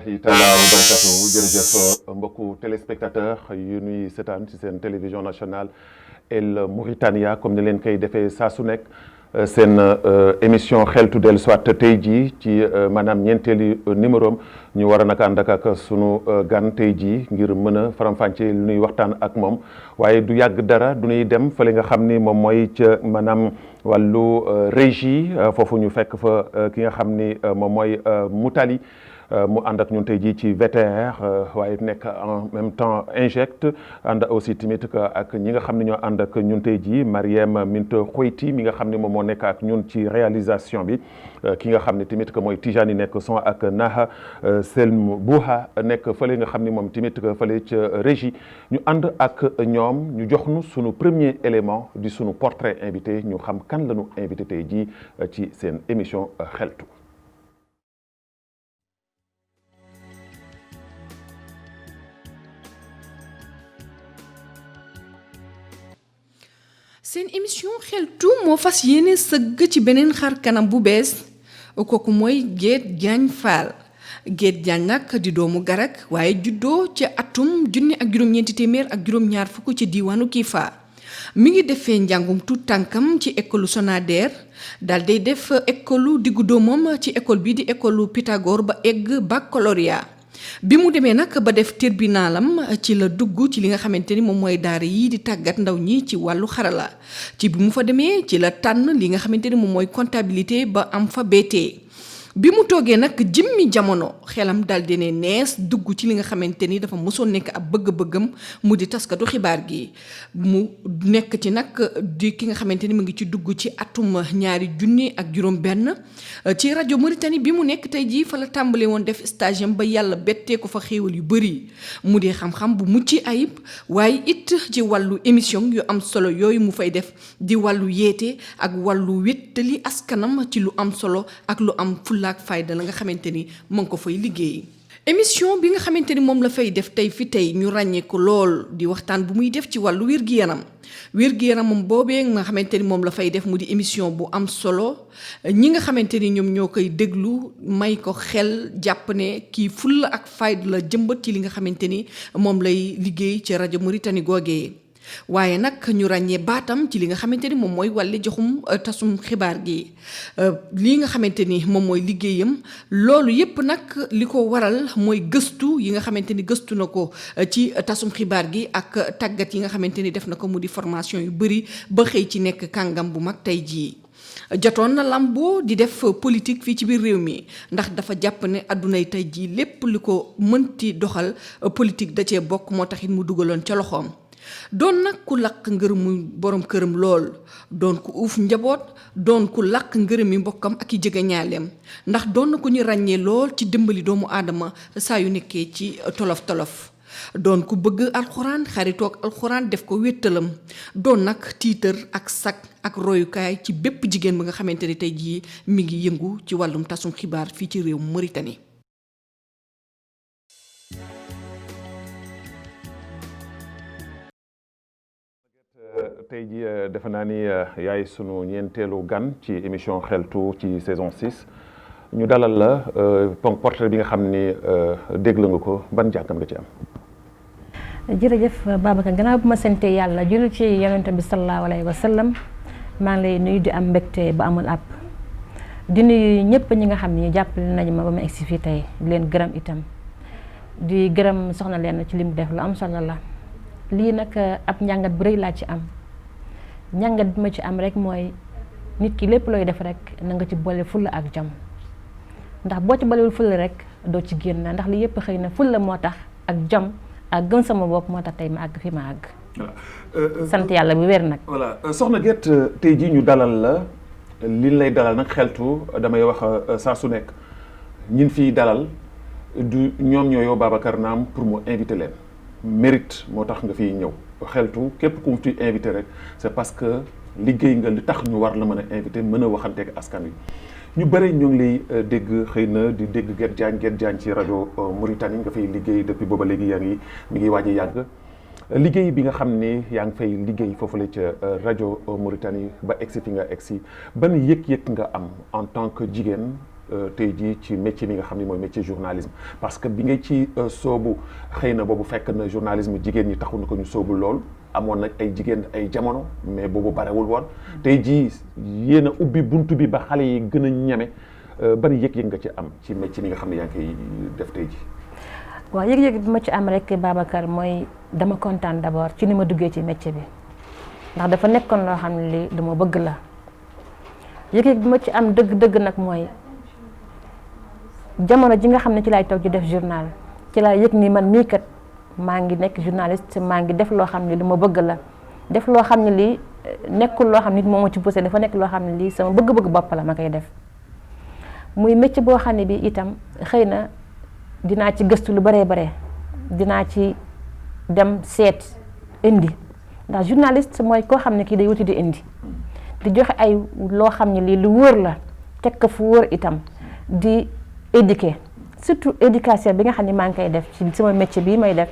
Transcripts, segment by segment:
rahmatullahi taala wa barakatuhu jërëjëf mbokku téléspectateur yu nuy seetaan ci seen télévision nationale El Mauritania comme ni leen koy defee saa su nekk seen émission xeltu dellu soit tey jii ci maanaam ñeenteeli numéro ñu war a nag ànd ak sunu gan tey jii ngir mën a faram-fàcce lu ñuy waxtaan ak moom waaye du yàgg dara du ñuy dem fële nga xam ni moom mooy ca maanaam wàllu régie foofu ñu fekk fa ki nga xam ni moom mooy Moutali mu ànd ak ñun tey jii ci VTR waaye nekk en même temps inject ànd aussi tamit ak ñi nga xam ne ñoo ànd ak ñun tey jii Mariem Minta Khoyti mi nga xam ne moom moo nekk ak ñun ci réalisation bi ki nga xam ne tamit que mooy Tijani nekk son ak Naha Selm Bouha nekk fële nga xam ne moom tamit que fële ca régie ñu ànd ak ñoom ñu jox nu sunu premier élément di sunu portrait invité ñu xam kan la ñu invité tey jii ci seen émission xeltu. seen émission xeltu moo fas yéene sëgg ci beneen xar kanam bu bees kooku mooy Guéth Diagne Fall Guéth Diagne nag di doomu Garak waaye juddoo ci atum 1924 ci diiwaanu Kifa mi ngi defee njàngum tuut tànkam ci école Sonader daal day def école diggu doomam ci école bi di école Pythagore ba egg baccalauréat bi mu demee nag ba def terminalam ci la dugg ci li nga xamante ni moom mooy daara yi di tàggat ndaw ñi ci wàllu xarala ci bi mu fa demee ci la tànn li nga xamante ni moom mooy comptabilité ba am fa BT bi mu toogee nag jimmi jamono xelam daal di ne nees dugg ci li nga xamante ni dafa mosoon nekk ab bëgg-bëggam mu di taskatu xibaar gi mu nekk ci nag di ki nga xamante ni mu ngi ci dugg ci atum 2005 ci rajo Mauritanie bi mu nekk tey jii fa la tàmbale woon def stage am ba yàlla bettee ko fa xéewal yu bëri mu di xam-xam bu mucc ayib waaye it ci wàllu émission yu am solo yooyu mu fay def di wàllu yeete ak wàllu wéttali askanam ci lu am solo ak lu am fulla ak fayda la nga xamante ni mu ngi ko fay liggéey. émission bi nga xamante ni moom la fay def tey fi tey ñu ràññee ko lool di waxtaan bu muy def ci wàllu wér-gi-yaramam boobee nga xamante ni moom la fay def mu di émission bu am solo ñi nga xamante ni ñoom ñoo koy déglu may ko xel jàpp ne kii fulla ak fayda la jëmbat ci li nga xamante ni moom lay liggéey ci rajo Mauritanie googee waaye nag ñu ràññee baatam ci li nga xamante ni moom mooy wàlli joxum tasum xibaar gi lii nga xamante ni moom mooy liggéeyam loolu yépp nag li ko waral mooy gëstu yi nga xamante ni gëstu na ko ci tasum xibaar gi ak tàggat yi nga xamante ni def na ko mu di formation yu bëri ba xëy ci nekk kàngam bu mag tey jii jotoon na lamboo di def politique fii ci biir réew mi ndax dafa jàpp ne addunay tey jii lépp li ko mënti doxal politique da cee bokk moo taxit mu dugaloon ca loxoom doon nag ku làq ngërëmu borom këram lool doon ku uuf njaboot doon ku làq ngërëmi mbokkam ak i jege ñaaleem ndax doon na ko ñu ràññee lool ci dimbali doomu aadama saa yu nekkee ci tolof-tolof doon ku bëgg alxuraan xaritoog alxuraan def ko wéttalam doon nag tiitër ak sag ak royukaay ci bépp jigéen bi nga xamante ni tey jii mi ngi yëngu ci wàllum tasum xibaar fii ci réew Mauritanie. tey jii defe naa ni yaay sunu ñeenteelu gan ci émission xeltu ci saison 6 ñu dalal la portrait bi nga xam ni déglu nga ko ban jàngat nga ci am. jërëjëf Babacar gannaaw bu ma sante yàlla julli ci yonent bi sallallahu alayhi wa sallam maa ngi lay nuyu di am mbégte ba amul àpp di nuyu ñëpp ñi nga xam ni jàppale nañu ma ba ma egsi fii tey di leen gërëm itam di gërëm soxna leen ci li mu def lu am solo la lii nag ab njàngat bu rëy laa ci am. njàngat bi ma ci am rek mooy nit ki lépp looy def rek na nga ci boole fulla ak jom ndax boo ci boolewul fulla rek doo ci génn ndax li yëpp xëy na fulla moo tax ak jom ak gëm sama bopp moo tax tey ma àgg fi ma àgg. sant yàlla bu wér nag. voilà soxna Guéth tey jii ñu dalal la liñ lay dalal nag xeltu damay wax saa su nekk ñin fiy dalal du ñoom ñoo yow Babacar Naam pour mu invité leen mérite moo tax nga fiy ñëw. xeltu képp ku mu ci invité rek c'est parce que liggéey nga li tax ñu war la mën a invité mën a waxanteeg askan wi ñu bëri ñu ngi lay dégg xëy na di dégg Guéth Diagne ci rajo Mauritanie nga fay liggéey depuis booba léegi yaa ngi mi ngi waaj a yàgg liggéey bi nga xam ne yaa ngi fay liggéey foofu la ca rajo Mauritanie ba egsi fi nga egsi ban yëg-yëg nga am en tant que jigéen tey jii ci métier mi nga xam ne mooy métier journalisme parce que bi nga ci soobu xëy na boobu fekk na journalisme jigéen ñi taxul na ko ñu soobu lool amoon na ay jigéen ay jamono mais boobu barewul woon tey jii yéen a ubbi buntu bi ba xale yi gën a ñeme ban yëg-yëg nga ci am ci métier mi nga xam ne yaa ngi koy def tey jii. waaw yëg-yëg bi ma ci am rek Babacar mooy dama kontaan d'abord ci ni ma duggee ci métier bi ndax dafa nekkoon loo xam ne li dama bëgg la yëg-yëg bi ma ci am dëgg-dëgg nag mooy jamono ji nga xam ne ci laay toog di def journal ci laay yëg ni man mii kat maa ngi nekk journaliste maa ngi def loo xam ne li ma bëgg la def loo xam ne lii nekkul loo xam nit moo ma ci poussé dafa nekk loo xam ne lii sama bëgg-bëgg bopp la ma koy def muy métier boo xam ne bi itam xëy na dinaa ci gëstu lu baree bare dinaa ci dem seet indi ndax journaliste mooy koo xam ne kii day wuti di indi di joxe ay loo xam ne lii lu wóor la teg ko fu wóor itam di éduquer surtout éducation bi nga xam ne maa ngi koy def ci sama métier bii may def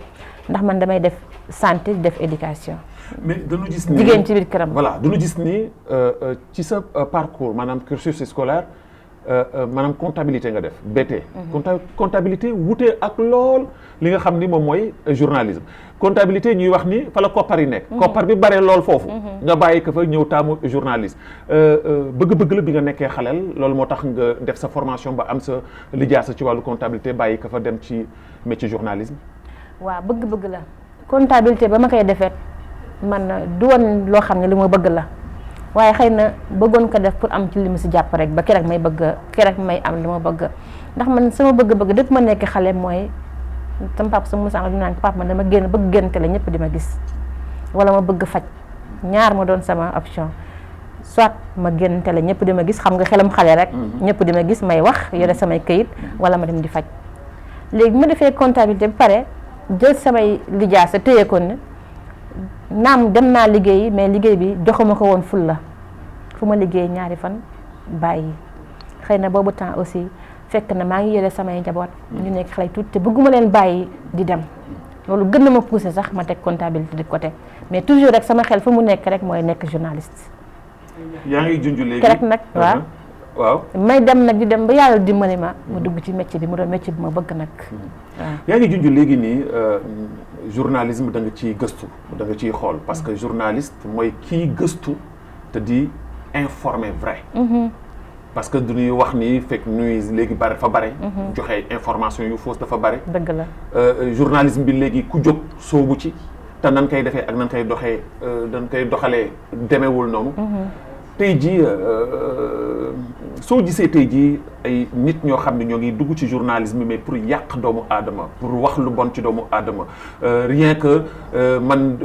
ndax man damay def santé di def éducation. mais dañu gis ni jigéen ci biir këram. voilà dañu gis ni ci sa parcours maanaam cursus scolaire maanaam comptabilité nga def BT. comptabilité wute ak lool li nga xam ni moom mooy journalisme comptabilité ñuy wax ni fa la koppar yi nekk. koppar bi bare lool foofu. nga bàyyi ko fa ñëw taamu journaliste. bëgg-bëgg la bi nga nekkee xaleel loolu moo tax nga def sa formation ba am sa lijaasa ci wàllu comptabilité bàyyi ko fa dem ci métier journalisme. waaw bëgg-bëgg la comptabilité ba ma koy defee man du woon loo xam ne li ma bëgg la. waaye xëy na bëggoon ko def pour am ci li mu si jàpp rek ba keroog may am li ma bëgg ndax man sama bëgg-bëgg dëpp ma nekk xale mooy sama papa sama musaanga du naan papa man dama bëgg génn télé ñëpp di ma gis wala ma bëgg faj ñaar ma doon sama option soit ma génn télé ñëpp di ma gis xam nga xelam xale rek ñëpp di ma gis may wax yore samay këyit wala ma dem di faj léegi ma defee comptabilité ba pare jël samay lijaasa téye ko ne naam dem naa liggéey mais liggéey bi joxuma ko woon ful la fu ma liggéey ñaari fan bàyyi xëy na boobu temps aussi fekk na maa ngi yore samay njaboot ñu nekk xale tuuti te bëgguma leen bàyyi di dem loolu gën na ma poussé sax ma teg comptabilité de côté mais toujours rek sama xel fu mu nekk rek mooy nekk journaliste. yaa ngi junj léegi rek nag waaw may dem nag di dem ba yàlla dimbali ma dugg ci métier bi mu doon métier bi ma bëgg nag waaw. yaa ngi junj léegi nii journalisme da nga ciy gëstu da nga ciy xool parce que journaliste mooy kii gëstu te di informer vrai. parce que du ñuy wax ni fake news léegi bari dafa bari. joxe information yu fausse dafa bari. dëgg la journalisme bi léegi ku jóg soobu ci te nan koy defee ak nan koy doxee nan koy doxalee demewul noonu. tey jii soo gisee tey jii ay nit ñoo xam ne ñoo ngi dugg ci journalisme mais pour yàq doomu aadama pour wax lu bon ci doomu aadama rien que man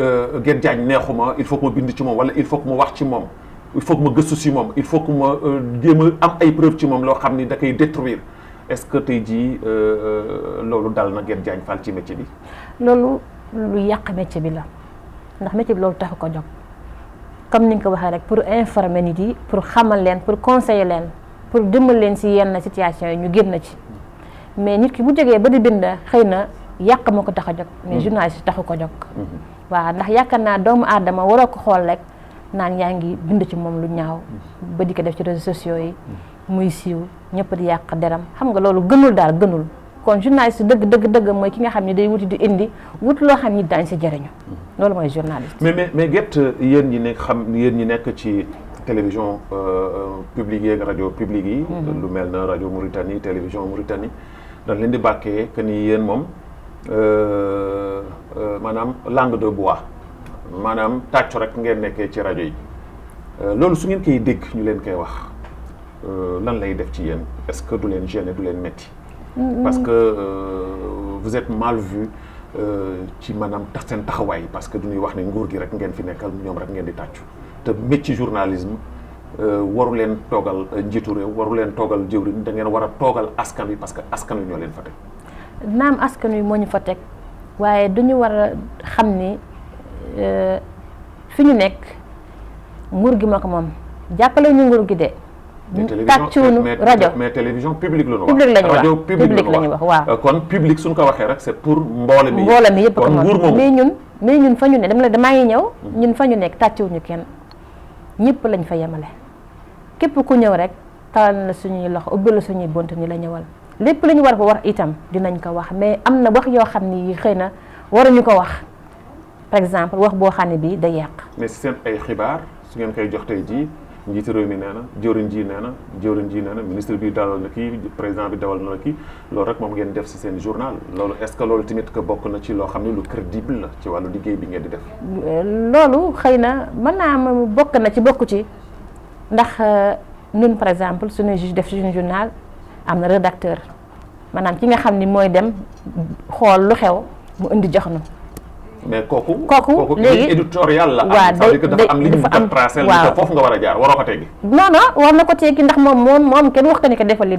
Guet Diagne neexuma il faut que ma bind ci moom wala il faut que ma wax ci moom il faut que ma gëstu ci moom il faut que ma jéem a am ay preuve ci moom loo xam ni da koy détruire est-ce que tey jii loolu dal na Guet Diagne Fall ci métier bi. loolu lu yàq métier bi la ndax métier bi loolu taxu ko jóg. comme ni nga ko waxee rek pour informer nit yi pour xamal leen pour conseiller leen pour dimbal leen ci yenn situation yi ñu génn ci mais nit ki bu jógee ba di bind xëy na yàq ma ko tax a jóg mais journaliste taxu ko jóg. waaw ndax yaakaar naa doomu aadama waroo ko xool rek naan yaa ngi bind ci moom lu ñaaw ba di ko def ci réseaux sociaux yi muy siiw ñëpp di yàq deram xam nga loolu gënul daal gënul kon journaliste dëgg mooy ki nga xam ne day wuti di indi wut loo xam ni daañu si jëriñu loolu mooy journaliste. mais Guet yéen ñi nekk ci télévision publique yeeg rajo publique yi. lu mel na rajo Mauritanie télévision Mauritanie dañ leen di bàkkee que ni yéen moom maanaam langue de bois maanaam tàccu rek ngeen nekkee ci rajo yi loolu su ngeen koy dégg ñu leen koy wax lan lay def ci yéen est-ce que du leen gêner du leen metti parce que vous êtes mal vu ci maanaam tax seen taxawaay parce que du ñuy wax ne nguur gi rek ngeen fi nekkal ñoom rek ngeen di tàccu te métier journalisme waru leen toogal njiitu réew waru leen toogal jëwriñ da ngeen war a toogal askan wi parce que askan wi ñoo leen fa teg. naam askan wi moo ñu fa teg waaye duñu war a xam ni fi ñu nekk nguur gi moo ko moom jàppale ñu nguur gi de. tàccuunu rajo mais télévision publique la ñu wax. publique la ñu wax rajo publique la ñu wax waaw. kon publique suñ ko waxee rek c'est pour mboole mi. yëpp ko moom mais ñun fa ñu ne damaa ngi ñëw. ñun fa ñu nekk tàccuwuñu kenn ñëpp lañ fa yemale képp ku ñëw rek tawal na suñuy loxo ubbi la suñuy bunt ni la ñëwal lépp lu ñu war ko wax itam dinañ ko wax mais am na wax yoo xam ni xëy na waruñu ko wax par exemple wax boo xam ne bii day yàq. mais si seen ay xibaar su ngeen koy jox tey jii njiitu réew mi nee na jëwriñ ji nee na ministre bi dalal na kii président bi dawal na kii loolu rek moom ngeen def si seen journal loolu est-ce que loolu tamit que bokk na ci loo xam ne lu crédible la ci wàllu liggéey bi ngeen di def. loolu xëy na mën naa am bokk na ci bokku ci ndax ñun par exemple suñu def suñu journal am na rédacteur maanaam ki nga xam ni mooy dem xool lu xew mu indi jox na. mais kooku léegi éditorial la. waaw day dafa am li ñu ko tracé la foofu nga war a jaar waroo ko teggi. non war na ko teggi ndax moom kenn wax ko ni ko defal li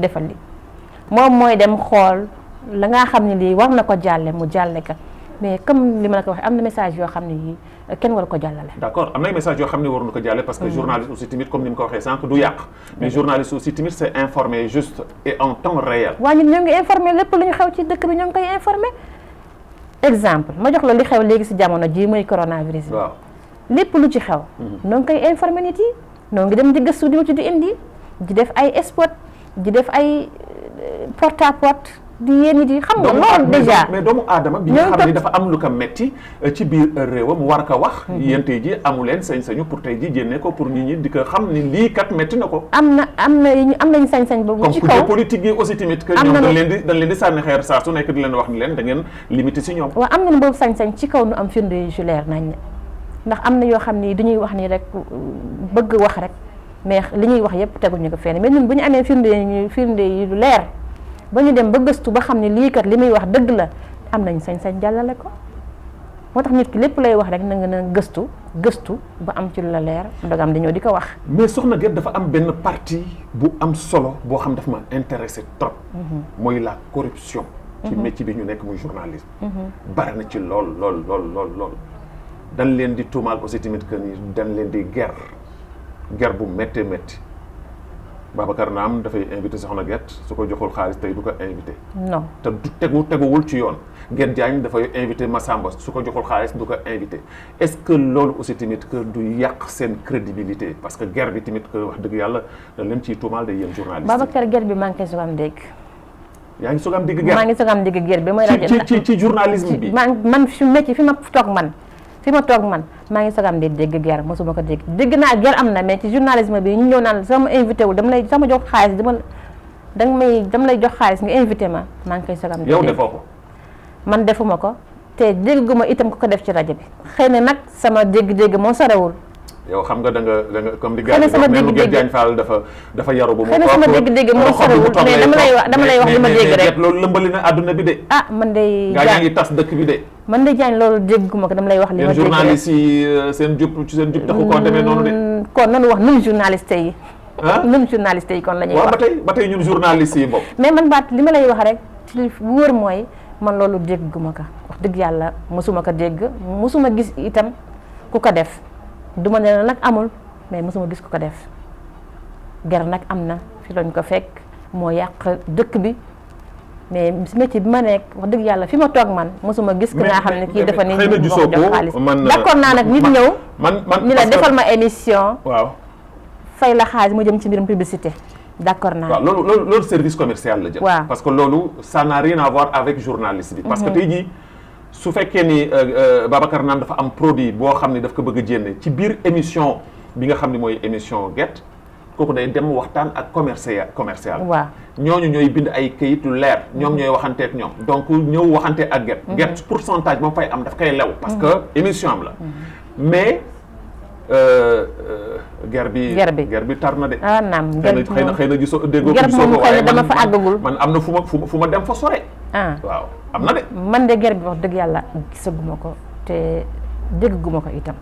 moom mooy dem xool la nga xam ne lii war na ko jàlle mu jàlle ka mais comme li ma la ko waxee am na message yoo xam ne yii kenn war ko jàllale. d'accord am na ay message yoo xam ne waruñu ko jàlle parce que journaliste aussi tamit comme ni mu ko waxee sànq du yàq mais journaliste aussi tamit c'est informer juste et en temps réel. waaw ñun ñoo ngi informer lépp lu ñu xew ci dëkk bi ñoo ngi koy informer exemple ma jox la li xew léegi si jamono ji mooy coronavirus bi. waaw lépp lu ci xew. noo ngi koy informer nit yi noo ngi dem di gëstu di ci di indi di def ay spot di def ay porte à porte di yéen nit yi xam nga loolu déjà. mais doomu aadama bi nga xam ne dafa am lu ko metti ci biir réewam mu war ko wax. yéen tey ji amu leen sañ-sañu pour tey ji jénne ko pour nit ñi di ko xam ni lii kat metti na ko. am nañ sañ-sañ boobu ci kaw comme politique yi aussi tamit que ñoom dañ leen di sànni xeer saa su nekk di leen wax ni leen da ngeen limité si ñoom. waaw am nañ boobu sañ-sañ ci kaw nu am firnde yu leer nañ ndax am na yoo xam ni dañuy wax ni rek bëgg wax rek mais li ñuy wax yépp teguñu ko fenn mais ñun bu ñu amee firnde yi lu leer ba ñu dem ba gëstu ba xam ne lii kat li muy wax dëgg la am nañ sañ-sañ jàllale ko moo tax nit ki lépp lay wax rek na nga gëstu ba am ci lu la leer ndogam dañoo di ko wax. mais soxna Guèye dafa am benn partie bu am solo boo xam dafa ma intéressé trop. mooy la corruption. ci métier bi ñu nekk muy journalisme. bari na ci lool. dañ leen di tuumaal aussi tamit que ni dañ leen di guerre bu méttee métti. Babacar Naam dafay invité Soxna Guèye su ko joxul xaalis tey du ko invité. non te du teguwul ci yoon. Guèye Diagne dafay invité Massamba su ko joxul xaalis du ko invité est-ce que loolu aussi tamit que du yàq seen crédibilité parce que guerre bi tamit que wax dëgg yàlla dañ leen ciy tuumaal day yéen journaliste. Babacar guerre bi maa ngi koy soog am dégg. yaa ngi soog am dégg guerre maa ngi soog am dégg guerre bi mooy rajo ci journalisme bi. man fi métier fi ma toog man maa ngi sagam di dégg guerre mosuma ko dégg naa guerre am na mais ci journalisme bi ñu ñëw naan sama invité wu dama jox xaalis dama lay jox xaalis nga invité maa ngi koy sagam di yow defoo ko man defuma ko te dégguma itam ko def ci rajo bi xëy na nag sama dégg-dégg moo sorewul yow xam nga da nga comme di gars yi même Guèye Diagne Fall dafa yaru bu mu toog sama dégg-dégg moo sorewul mais dama lay wax li ma dégg rek loolu lëmbali na àdduna bi de man de gaa ngi tas dëkk bi de man de Diagne loolu dégguma ko dama lay wax li ma dégg journaliste yi seen jub taxu koo demee noonu de kon nanu wax ñun journaliste yi ñun journaliste yi kon la ñuy wax ba tey ñun journaliste yi bopp mais man baat li ma lay wax rek ci wóor mooy man loolu dégguma ko wax dëgg yàlla mosuma ko dégg mosuma gis itam ku ko def duma ne nag amul mais mosuma gis ku ko def guerre nag am na fi lañ ko fekk moo yàq dëkk bi mais métier bi ma nekk wax dëgg yàlla fi ma toog man mosuma gis. nga xam ne kii dafa ni ñu jox xaalis d'accord naa nag nit ñëw. ñu la defal ma émission. waaw fay la xaalis mu jëm ci mbirum publicité. d'accord naa waaw loolu service commercial la jëm. waaw parce que loolu ça n'a rien à voir avec journaliste bi. parce que tey jii su fekkee ni Babacar Naam dafa am produit boo xam ne daf ko bëgg a jénne ci biir émission bi nga xam ne mooy émission Guèye kooku day dem waxtaan ak commercial. waaw ñooñu ñooy bind ay këyit lu leer ñoom ñooy waxanteeg ñoom donc ñëw waxante ak Guèye. Guèye pourcentage ba mu fay am daf koy lew. parce que émission am la. mais guerre bi tar na de. naam xëy na gisoo déggoo ko gisoo ko waaye dama fa àggagul. man am na fu ma dem fa sore. waaw am na de. man de guerre bi wax dëgg yàlla gisaguma ko te dégguma ko itam.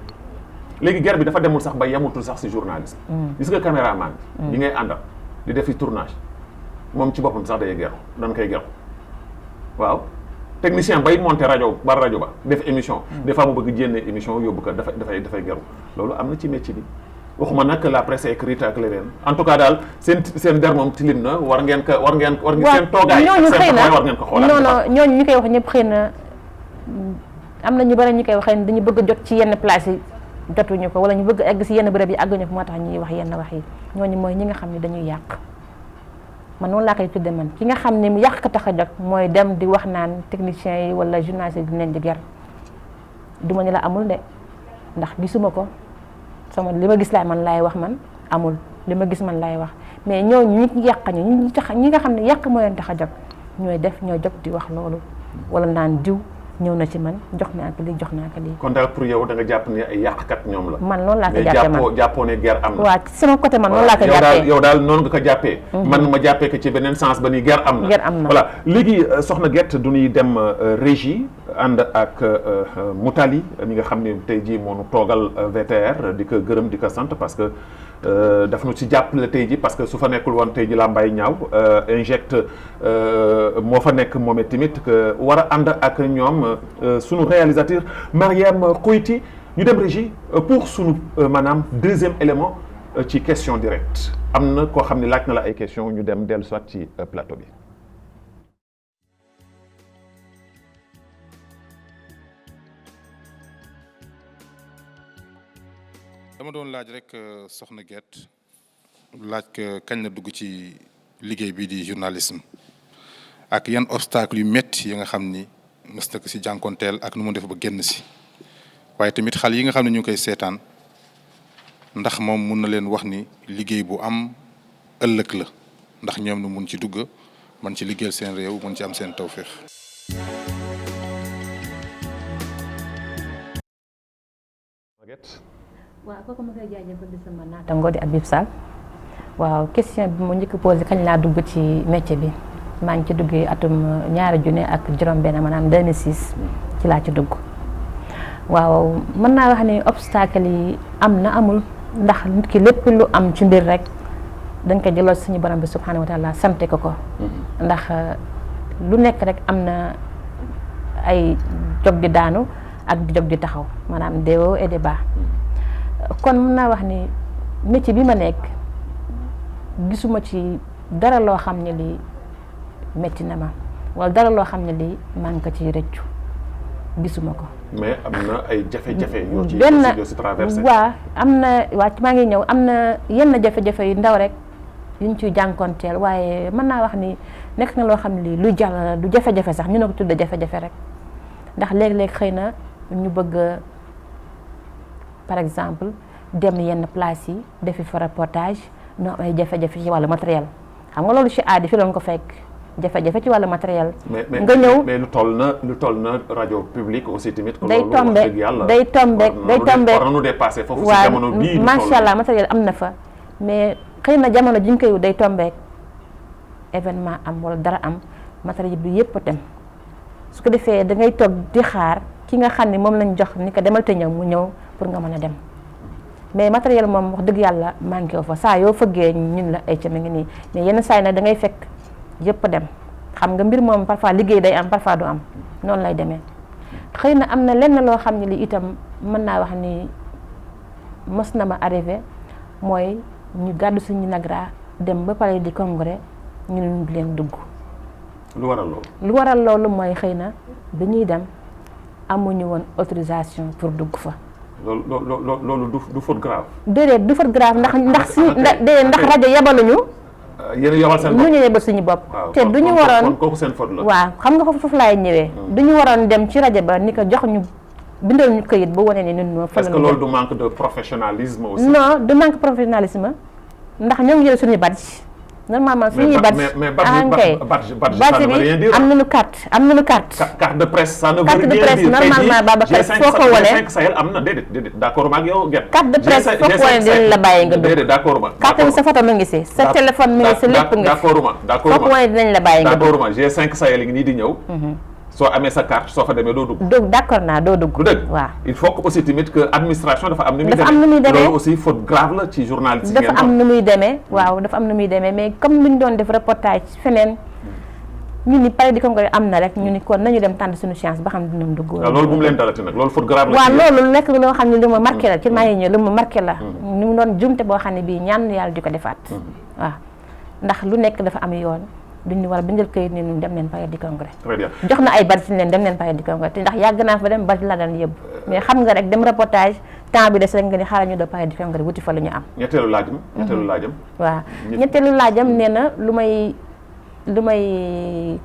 léegi guerre bi dafa demul sax ba yemutul sax si journaliste. gis nga caméraman bi ngay àndal di def fi tournage moom ci boppam sax day geru dañ koy geru waaw technicien bay monter rajo ba def émission des fois mu bëgg jénne émission yóbbu ko dafay geru loolu am na ci métier bi waxuma nag la presse écrite ak leneen en tout cas daal seen der moom tilim na war ngeen seen toogaay ak seen taxawaay war ngeen ko xoolaat. non ñooñu ñu koy wax ñëpp xëy na am na ñu bari ñu koy wax dañu bëgg a jot ci yenn place yi jotuñu ko wala ñu bëgg egg si yenn bërëb yi àgguñu ko moo tax ñuy wax yenn wax yi ñooñu mooy ñi nga xam ne dañuy yàq man noonu laa koy tudde man ki nga xam ne mu yàq ka tax a jóg mooy dem di wax naan techniciens yi wala journaliste yi dinañ di ger du ma ne la amul de ndax gisuma ko sama li ma gis laay man laay wax man amul li ma gis man laay wax mais ñooñu ñi yàq ñi nga xam ne yàq moo leen tax a jóg ñooy jóg di wax loolu wala naan diw ñëw na ci man jox naa ko lii jox naa ko lii. kon daal pour yow da nga jàpp ne ay yàqkat ñoom la. man noonu laa ko jàppee man mais jàppoo ne guerre am na. waaw sama côté man noonu laa ko jàppee yow daal noonu nga ko jàppee. man ma jàppee ko ci beneen sens ba ni guerre am na. guerre am na voilà léegi soxna Guette du ñuy dem régie ànd ak Moutali mi nga xam ne tey jii moo nu toogal VTR di ko gërëm di ko sant parce que daf nu ci jàppale tey jii parce que su fa nekkul woon tey jii laa mbay ñaaw injecte moo fa nekk moom it tamit war a ànd ak ñoom sunu réalisateur Mariam Koyti ñu dem régie pour sunu maanaam deuxième élément ci question directe am na koo xam ne laaj na la ay question ñu dem dellu soit ci plateau bi. dama doon laaj rek soxna Guette laaj kañ la dugg ci liggéey bii di journalisme ak yan obstacle yu métti yi nga xam ni mës na ko si jànkonteel ak nu mu def ba génn si waaye tamit xale yi nga xam ne ñu ngi koy seetaan ndax moom mun na leen wax ni liggéey bu am ëllëg la ndax ñoom nu mun ci dugg man ci liggéeyal seen réew mun ci am seen tawféex. waaw kooku ma koy jaajëfal di sama naataango di Habib Sall waaw question bi mu njëkk posé kañ laa dugg ci métier bi maa ngi ci duggee atum 2000 ak juróom-benn maanaam 2006 ci laa ci dugg waaw mën naa wax ni obstacle yi am na amul ndax nit ki lépp lu am ci mbir rek dañ ko jëloo suñu borom bi subhanahu wa taala sante ko ndax lu nekk rek am na ay jog di daanu ak di jog di taxaw maanaam des hauts et des bas kon mën naa wax ni métier bi ma nekk gisuma ci dara loo xam ne lii métti na ma wala dara loo xam ne lii maa ngi ko ciy rëccu gisuma ko. mais am na ay jafe-jafe yoo ci traversé. waaw am na maa ngi ñëw am na yenn jafe-jafe yu ndaw rek yuñ ciy jànkonteel waaye mën naa wax ni nekk na loo xam ne lii lu jàll du jafe-jafe sax ñu ne ko tudde jafe-jafe rek ndax léeg-léeg xëy na ñu bëgg par exemple dem yenn place yi defi fa reportage no ay jafe-jafe ci wàllu matériel xam nga loolu ci aadi fi lañ ko fekk jafe-jafe ci wàllu matériel. nga ñëw mais lu toll na rajo publique aussi tamit. day tombe war nañu dépassé foofu ci jamono bii macha allah matériel am na fa mais xëy na jamono ji ñu koy day tombeek événement am wala dara am matériel bi yëpp dem su ko defee da ngay toog di xaar ki nga xam ne moom lañ jox ni ko demal te ñëw mu ñëw pour nga mën a dem mais matériel moom wax dëgg yàlla manqué wu fa saa yoo fëggee ñun la ay ca mi ngi nii mais yenn saa yi nag da ngay fekk yëpp dem xam nga mbir moom parfois liggéey day am parfois du am noonu lay demee xëy na am na lenn loo xam ne li itam mën naa wax ni mës na ma arrivé mooy ñu gàddu suñu nagra dem ba palais du congrès ñu leen dugg. lu waral loolu. lu waral loolu mooy xëy na bi ñuy dem amuñu woon autorisation pour dugg fa. loolu du faute grave. déedéet du faute grave ndax rajo yabaluñu. yéen a yabal seen bopp ñu yebal suñu bopp. te du ñu waroon kooku seen faute la. waaw xam nga foofu laay ñëwee. du ñu waroon dem ci rajo ba ni ko jox ñu bindal ñu këyit ba wane ne ñun. est-ce que loolu du manque de professionnalisme aussi. non du manque professionnalisme ndax ñoo ngi jël suñu badge. normalement suñuy badge badge bi am nañu carte carte de presse ça ne veut carte de rien presse dire. normalement Babacar foo ko wane G5 Sahel am na déedéet d'accord ma ak yow Guette. carte de presse foo ko wane dinañ la bàyyi nga dugg. déedéet d'accord ma. carte bi sa photo mi ngi si sa téléphone mi ngi si lépp nga d'accord foo ko wane dinañ la bàyyi nga dugg. d'accord ma G5 Sahel ngi nii di ñëw. soo amee sa carte soo fa demee doo dugg. d'accord naa doo dugg. du dëgg waaw il faut que aussi tamit que administration dafa am nu muy demee. dafa am nu muy demee loolu aussi faute grave la ci journaliste yi dafa am nu muy demee waaw dafa am nu muy demee mais comme lu ñu doon def reportage feneen ñu ni palais du congrès am na rek ñu ni kon nañu dem tànn suñu chance ba xam dinañ dugg. waaw loolu bu mu leen dalati nag loolu faute grave la. waaw loolu nekk loo xam ne lu ma marqué la ci maa ngi ñëw lu ma marqué la. ñu mu doon jumte boo xam ne bii ñaan yàlla di ko defaat. waaw ndax lu nekk dafa am yoon. duñu war a bindal këyit ne ñu dem leen palais du congrès. très bien jox na ay badge leen dem leen palais du congrès te ndax yàgg naa fa dem badge la daan yëbb mais xam nga rek dem reportage temps bi des rek nga ni xaaral ñu do palais du congrès wuti fa lu ñu am. ñetteelu laajam. waaw ñetteelu laajam nee na lu may lu may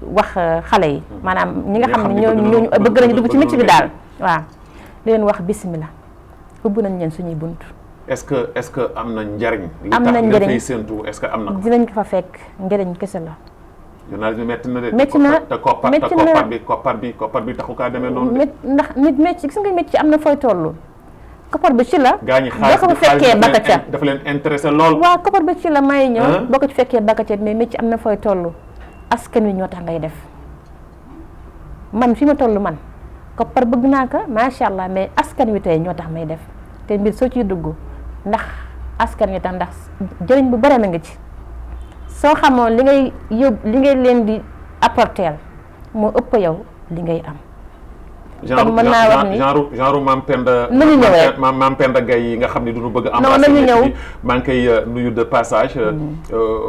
wax xale yi maanaam ñi nga xam ne ñooñu bëgg nañu dugg ci métier bi daal waaw di leen wax bismillah ubbi nañ leen suñuy bunt. est-ce que am na njariñ. am na njariñ li tax nga fay séentu est-ce que am na ko. dinañ ko fa fekk njariñ kese la. journalisme métti na de. métti na te koppar bi taxu kaa demee noonu. ndax nit métti gis nga métti am na fooy toll. koppar bi ci la. gaa ñi boo ko fekkee bakka ca dafa leen intéressé lool. waaw koppar bi ci la may ñëw. boo ko ci fekkee bakka ca mais métti am na fooy toll. askan wi ñoo tax ngay def man fi ma toll man koppar bëgg naa ko macha allah mais askan wi tey ñoo tax may def te mbir soo ciy dugg ndax askan wi tax ndax jëriñ bu bare na nga ci soo xamoon li ngay leen di apporter moo ëpp yow li ngay am. kon mën naa wax ni genre Mame Penda. nañu ñëw rek Mame Penda Gaye yi nga xam ne duñu bëgg am. non nañu ñëw maa ngi koy nuyu de passage.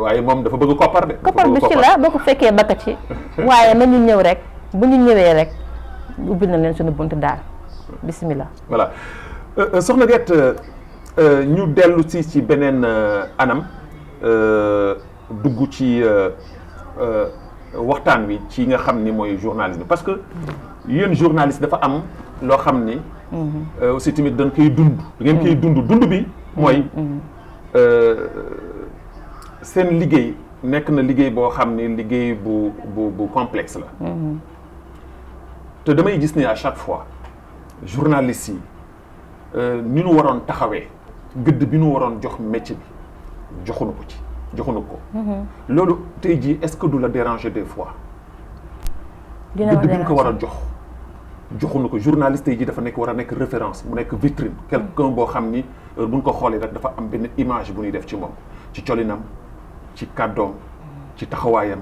waaye moom dafa bëgg koppar de. koppar bi ci la boo ko fekkee bakka ci waaye nañu ñëw rek bu ñu ñëwee rek ubbil na leen suñu bunt daal bismillah. voilà soxna Guette ñu dellu ci beneen anam dugg ci waxtaan wi ci nga xam ni mooy journalisme parce que. yéen journaliste dafa am loo xam ni. aussi tamit dañ koy dund. da ngeen koy dund bi mooy seen liggéey nekk na liggéey boo xam ni liggéey bu complexe la. te damay gis ni à chaque fois journalistes yi ni ñu waroon taxawee gëdd bi ñu waroon jox métier bi joxuñu ko. loolu tey jii est-ce que du la déranger des fois. dina gëdd bi ñu ko war a joxuñu ko journaliste yi dafa war a nekk référence mu nekk vitrine quelqu'un boo xam ni buñ ko xoolee rek dafa am benn image bu ñuy def ci moom ci colinam ci kàddoom ci taxawaayam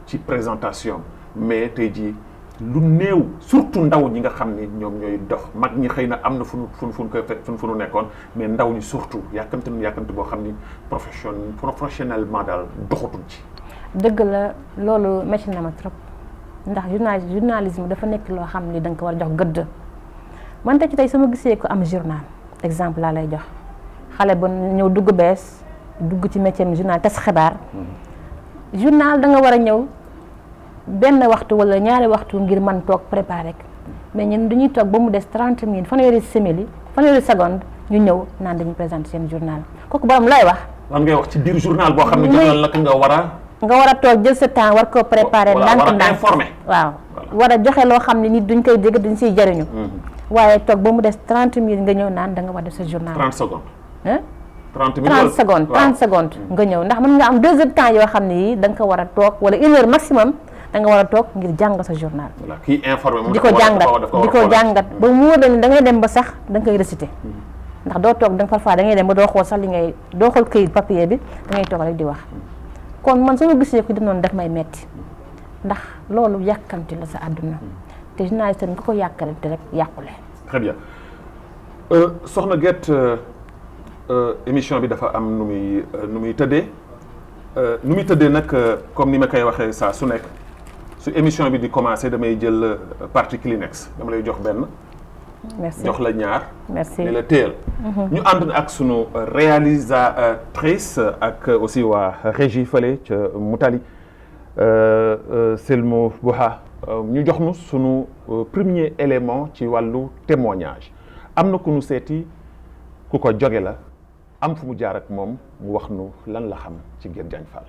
ci présentation mais tey jii lu néew surtout ndaw ñi nga xam ni ñoom ñooy dox mag ñi xëy na am na fu nu nekkoon mais ndaw ñi surtout yàkkamti boo xam ni professionnellement daal doxatuñ ci. dëgg la loolu métti na ma trop. ndax journalisme dafa nekk loo xam ni da nga ko war a jox gëdd man te ci tey sama gisee ko am journal exemple laa lay jox xale ba ñëw dugg bees dugg ci métier journal tas xibaar journal da nga war a ñëw benn waxtu wala ñaari waxtu ngir mën toog préparer mais ñun dañuy toog ba mu des 30 minutes fanweeri simili fanweeri seconde ñu ñëw naan dañuy présenter seen journal kooku borom lay wax. lan ngay wax ci biir journal boo xam ne journal la nga war a toog jël sa temps war koo préparer ndànk waaw war a joxe loo xam ne nit duñ koy dégg duñ siy jëriñu waaye toog ba mu des 30 minutes nga ñëw naan da nga war def sa journal 30 secondes 30 secondes nga ñëw ndax mën nga am 2 heures de temps yoo xam ne yi da nga ko war a toog wala 1 heure maximum da nga war a toog ngir jàng sa journal kii informé di ko jàngat ba mu wóor la ni da ngay dem ba sax da nga koy réciter ndax doo toog da nga parfois da ngay dem ba doo xool sax doo xool këyit papier bi da ngay toog rek di wax kon man sama gisee ko di noonu daf may metti ndax loolu yàkkamti la sa àdduna te journaliste nga ko yàkkamti rek yàqule. très bien soxna Guette émission bi dafa am nu muy tëddee nag comme ni ma koy waxee saa su nekk su émission bi di commencer damay jël partie Kleenex dama lay jox benn. merci jox la ñaar. merci ne la téyel. ñu ànd ak sunu réalisatrice ak aussi waa régie fële ca Moutali Selmo Bouha ñu jox nu sunu premier élément ci wàllu témoignage am na ku nu seeti ku ko joge la am fu mu jaar ak moom mu wax nu lan la xam ci Guette Diagne Fal.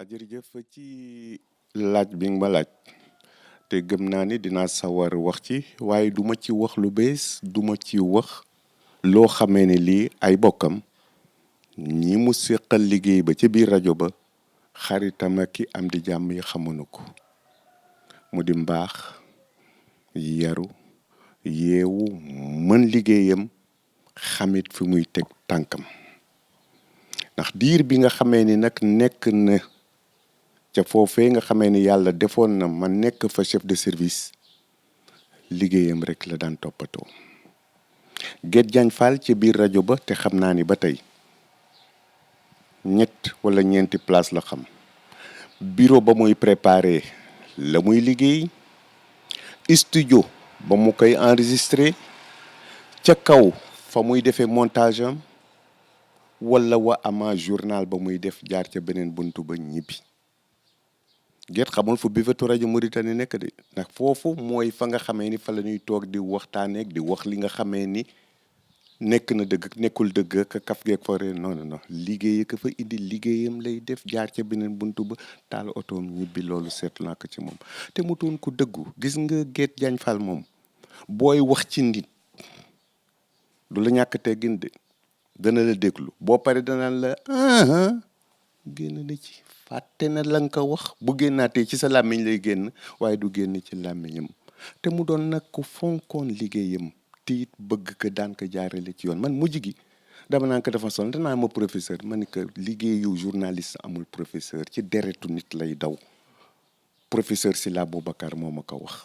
jërëjëf ci laaj bi nga ma laaj te gëm naa ni dinaa sawar wax ci waaye duma ci wax lu bees duma ci wax loo xamee ne lii ay bokkam ñi mu séqal liggéey ba ci biir rajo ba xaritam ak ki am di jàmm yi xamuñu ko mu di mbaax yaru yeewu mën liggéeyam xamit fi muy teg tànkam ndax diir bi nga xamee ni nag nekk na ca foofee nga xamee ni yàlla defoon na ma nekk fa chef de service liggéeyam rek la daan toppatoo Guette Diagne Fal ci biir rajo ba te xam naa ni ba tey 3 wala 4 place la xam bureau ba muy préparé la muy liggéey studio ba mu koy enregistré ca kaw fa muy defee montage am wala wa ama journal ba muy def jaar ca beneen buntu ba ñibbi Guet xamul fu bivatu rajo Mauritanie nekk de ndax foofu mooy fa nga xamee ni fa la ñuy toog di waxtaaneeg di wax li nga xamee ni nekk na dëgg nekkul dëgg ka kaf geeg foree non liggéey ka fa indi liggéeyam lay def jaar ca beneen buntu ba taal otoom ñibbi loolu seetlu naa ko ci moom te mu doon ko dëggu gis nga Guet Diagne Fall moom booy wax ci nit du la ñàkk teggin de dana la déglu boo pare danaan la génn na ci fàtte na la nga ko wax bu génnaatee ci sa làmmiñ lay génn waaye du génn ci làmmiñam te mu doon nag ku fonkoon liggéeyam te it bëgg ko daan ko jaarale ci yoon man mujj gi dama naan ko dafa sonn danaa ma professeur ma ni que liggéeyu journaliste amul professeur ci deretu nit lay daw professeur Sylla Boubacar moo ma ko wax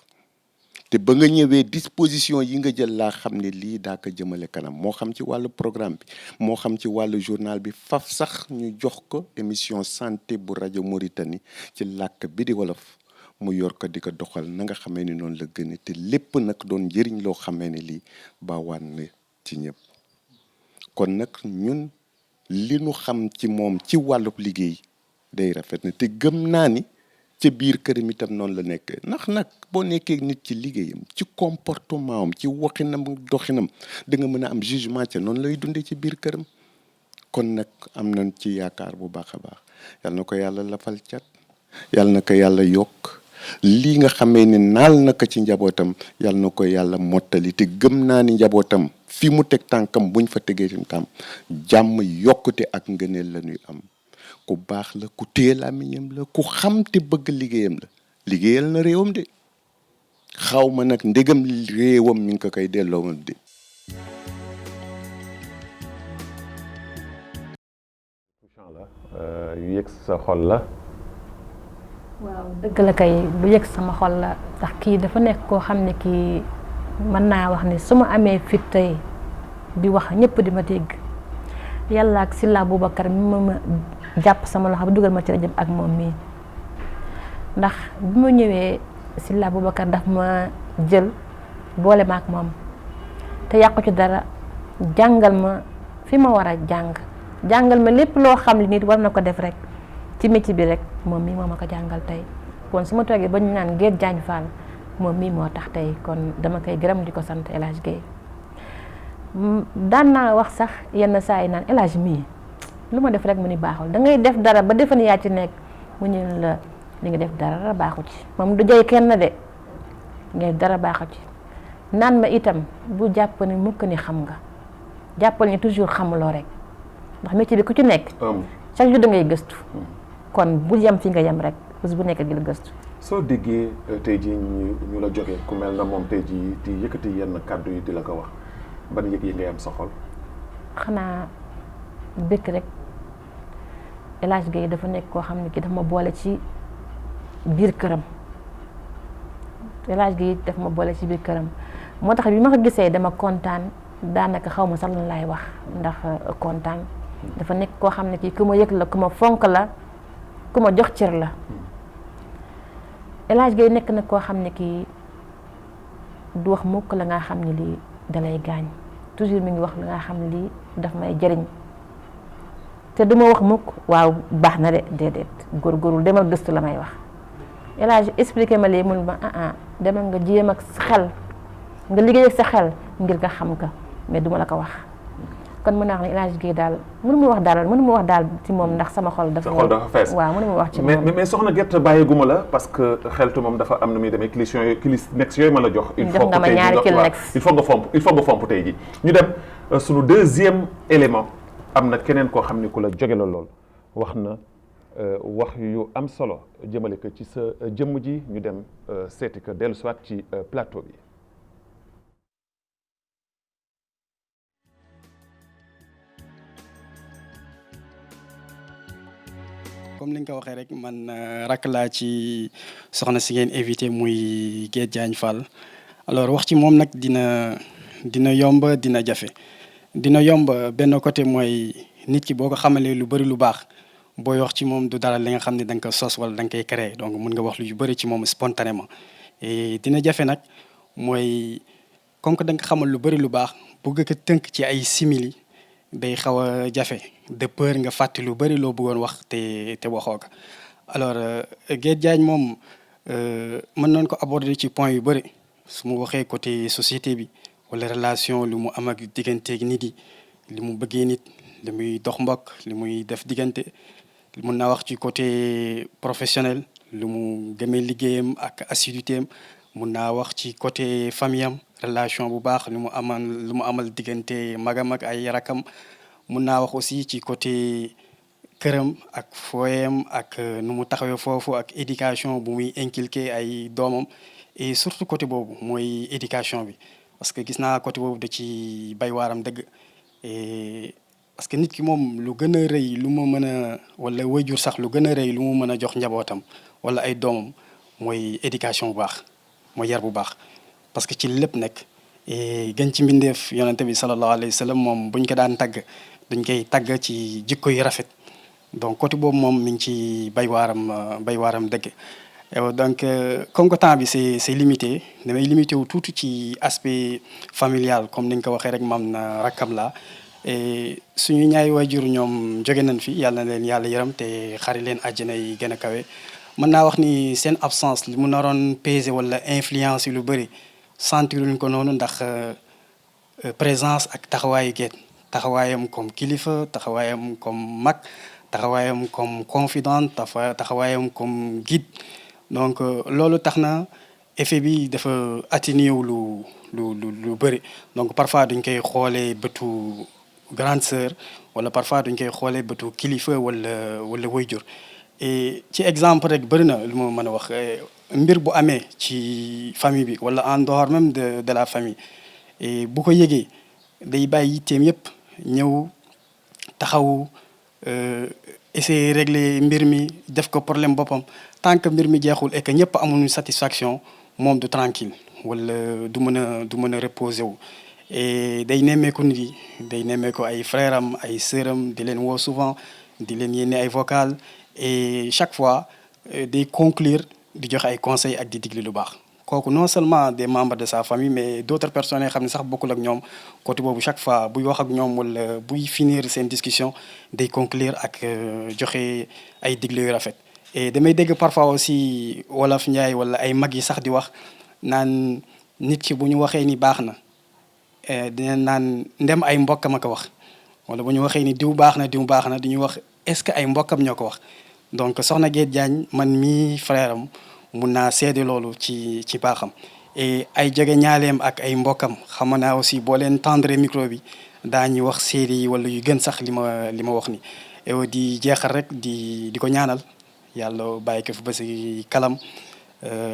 te ba nga ñëwee disposition yi nga jël laa xam ne lii daa ko jëmale kanam moo xam ci wàllu programme bi moo xam ci wàllu journal bi faf sax ñu jox ko émission santé bu rajo Mauritanie ci làkk bi di wolof mu yor ko di ko doxal na nga xamee ni noonu la gëne te lépp nag doon njëriñ loo xamee ne lii baawaan na ci ñëpp kon nag ñun li nu xam ci moom ci wàllub liggéey day rafet na te gëm naa ni ci biir këram itam noonu la nekk ndax nag boo nekkee nit ci liggéeyam ci comportement am ci waxinam doxinam da nga mën a am jugement ca noonu lay dundee ci biir këram kon nag am nañ ci yaakaar bu baax a baax yal na ko yàlla lafal cat yal na ko yàlla yokk lii nga xamee ne naal na ko ci njabootam yal na ko yàlla mottali te gëm naa ni njabootam fi mu teg tànkam buñ fa tegee tam jàmm yokkute ak ngëneel la ñuy am ku baax la ku téye làmmiñam la ku xam te bëgg liggéeyam la liggéeyal na réewam de xaw ma nag ndegam réewam mi ngi ko koy delloo woon de. yu yëg sa xol la. waaw dëgg la kay lu yëg sama xol la ndax kii dafa nekk koo xam ne kii mën naa wax ne su ma amee fit tey di wax ñëpp di ma dégg yàlla ak Sylla Boubacar mi ma jàpp sama loxo ba dugal ma ci rajo ak moom mii ndax bi ma ñëwee Sylla Boubacar daf ma jël boole ma ak moom te yàqu ci dara jàngal ma fi ma war a jàngal ma lépp loo xam li nit war na ko def rek ci métier bi rek moom mii moo ma ko jàngal tey kon su ma toogee ba ñu naan Guet Diagne Fall moom mii moo tax tey kon dama koy gërëm di ko sant El Hadj Guèye daan naa wax sax yenn saa yi naan El Hadj mii lu ma def rek mu ni baaxul da ngay def dara ba defe ni yaa ci nekk mu ñëw la li nga def dara baaxu ci moom du jëy kenn de ngay dara baaxu ci naan ma itam bu jàpp ni mukk ni xam nga jàppal ni toujours xamuloo rek ndax métier bi ku ci nekk chaque jour da ngay gëstu kon bu yem fi nga yem rek bés bu nekk di la gëstu. soo déggee tey jii ñu la jógee ku mel na moom tey jii di yëkkati yenn kàddu yi di la ko wax ban yëg yi ngay am sa xol. xanaa bëgg rek El Hadj Guèye dafa nekk koo xam ne ki dafa ma boole ci biir këram El Hadj Guèye dafa ma boole ci biir këram moo tax bi ma ko gisee dama kontaan daanaka xaw ma sax lan laay wax ndax kontaan. dafa nekk koo xam ne kii ku ma yëg la ku ma fonk la ku ma jox cër la El Hadj Guèye nekk na koo xam ne kii du wax mukk la nga xam ne lii dalay gaañ toujours mi ngi wax la nga xam ne lii daf may jëriñ te du ma wax mukk waaw baax na de déedéet góorgóorlu demal gëstu la may wax El Hadj expliqué ma lii mun ma demal nga jéem ak sa xel nga liggéey ak sa xel ngir nga xam ka mais duma la ko wax kon mën naa wax ne El Hadj Guèye daal mënu ma wax daal ci moom ndax sama xol dafa fees waaw mënu ma wax ci moom mais soxna Guet bàyyiguma la parce que xeltu moom dafa am na muy demee cliché yooyu ma la jox il faut nga fomp tey ji ñu dem suñu deuxième élément am na keneen koo xam ne ku la jóge la lool wax na wax yu am solo jëmale ko ci sa jëmm ji ñu dem seeti ko dellu soit ci plateau bi. comme li nga ko waxee rek man rakk laa ci soxna si ngeen invité muy Guet Diagne Fall alors wax ci moom nag dina yomb dina jafe dina yomb benn côté mooy nit ki boo ko xamalee lu bëri lu baax booy wax ci moom du dara li nga xam ne da nga ko sos wala da nga koy créer donc mun nga wax lu bëri ci moom spontanément et dina jafe nag mooy comme que da nga xamal lu bëri lu baax bëgg ko tënk ci ay simili day xaw a jafe de peur nga fàtte lu bëri loo bëggoon wax te waxoo ko alors Guèye Diagne moom mën nañ ko aborder ci point yu bëri su mu waxee côté société bi wala relation lu mu am ak digganteeg nit yi li mu bëggee nit li muy dox mbokk li muy def diggante mun naa wax ci côté professionnel lu mu gëmee liggéeyam ak assiduité am mun naa wax ci côté famille am relation bu baax lu mu amal diggante magam ak ay rakam mun naa wax aussi ci côté këram ak fooyam ak nu mu taxawee foofu ak éducation bu muy inculquer ay doomam et surtout côté boobu mooy éducation bi parce que gis naa côté boobu da ci bay waaram dëgg et parce que nit ki moom lu gën a rëy lu mu mën a wala wayjur sax lu gën a rëy lu mu mën a jox njabootam wala ay doomam mooy éducation bu baax mooy yar bu baax parce que ci lépp nekk gën ci mbindeef yonente bi sallallahu alayhi wa sallam moom buñ ko daan tagg dañ koy tagg ci jikko yu rafet donc côté boobu moom mi ngi ci bay waaram dëgg donc comme que temps bi c'est limité damay limité wu tuuti ci aspect familial comme ni nga ko waxee rek mam na rakkam la et suñu ñaari waajur ñoom jóge nañ fi yàlla na leen yàlla yaram te xari leen àjjana yi gën a kawe mën naa wax ni seen absence li mu naroon peser wala influence lu bëri sentiruñ ko noonu ndax présence ak taxawaayu Guèye taxawaayam comme kilifa taxawaayam comme mag taxawaayam comme confident taxawaayam comme guide donc loolu tax na effet bi dafa atténué wu lu bëri donc parfois duñ koy xoolee bëtu grande sœur wala parfois duñ koy xoolee bëtu kilifa wala wayjur et ci exemple rek bëri na lu ma mën a wax mbir bu amee ci famille bi wala en dehors même de la famille et bu ko yëgee day bàyyi yitteem yëpp ñëw taxawu essayer régler mbir mi def ko problème boppam tant que mbir mi jeexul et que ñëpp amuñu satisfaction moom du tranquille wala du mën a reposer wu et day nemmeeku nit yi day nemmeeku ay frère am ay sœur am di leen woo souvent di leen yéene ay vocal et chaque fois day conclure di joxe ay conseils ak di digle lu baax kooku non seulement des membres de sa famille mais d'autres personnes yoo xam ne sax bokkul ak ñoom côté boobu chaque fois buy wax ak ñoom wala buy finir seen discussion day conclure ak joxe ay digle yu rafet et damay dégg parfois aussi wolof Njaay wala ay mag yi sax di wax naan nit ki bu ñu waxee ni baax na dina naan ndem ay mbokkam a ko wax wala bu ñu waxee ni diw baax na dañuy wax est-ce que ay mbokkam ñoo ko wax donc soxna Guèye Diagne man mii frère am mun naa seede loolu ci baaxam et ay jege ñaaleem ak ay mbokkam xam naa aussi boo leen tendre micro bi daañu wax seede yi wala yu gën sax li ma wax ni et di jeexal rek di ko ñaanal yàlla bàyyi ko fi ba si kalam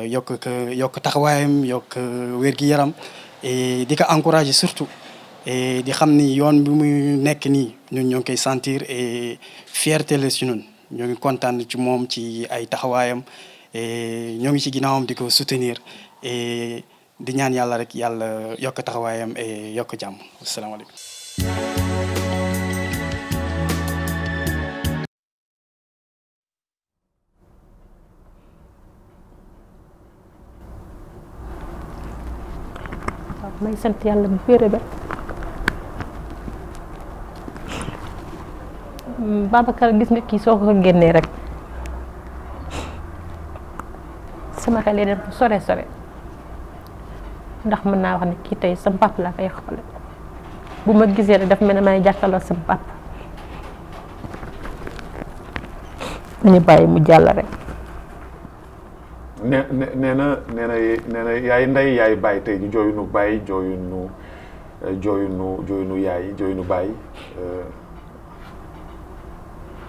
yokk taxawaayam yokk wér-gi-yaram et di ko encourager surtout et di xam ni yoon bi muy nekk nii ñun ñoo ngi koy sentir et fierté la si ñun ñoo ngi kontaan ci moom ci ay taxawaayam et ñoo ngi ci ginnaawam di ko soutenir et di ñaan yàlla rek yàlla yokk taxawaayam et yokk jàmm asalaamaaleykum. may sant yàlla bu féere ba Babacar gis nga kii soo ko génnee rek sama xel yi dem sore ndax mën naa wax ne kii tey sama papa laa koy xoole bu ma gisee rek daf mel ne may jàkkaarloo sama papa ñu bàyyi mu jàll rek. nee na yaay ndey yaay bàyyi tey ji jooyunu bàyyi jooyunu yaay jooyunu bàyyi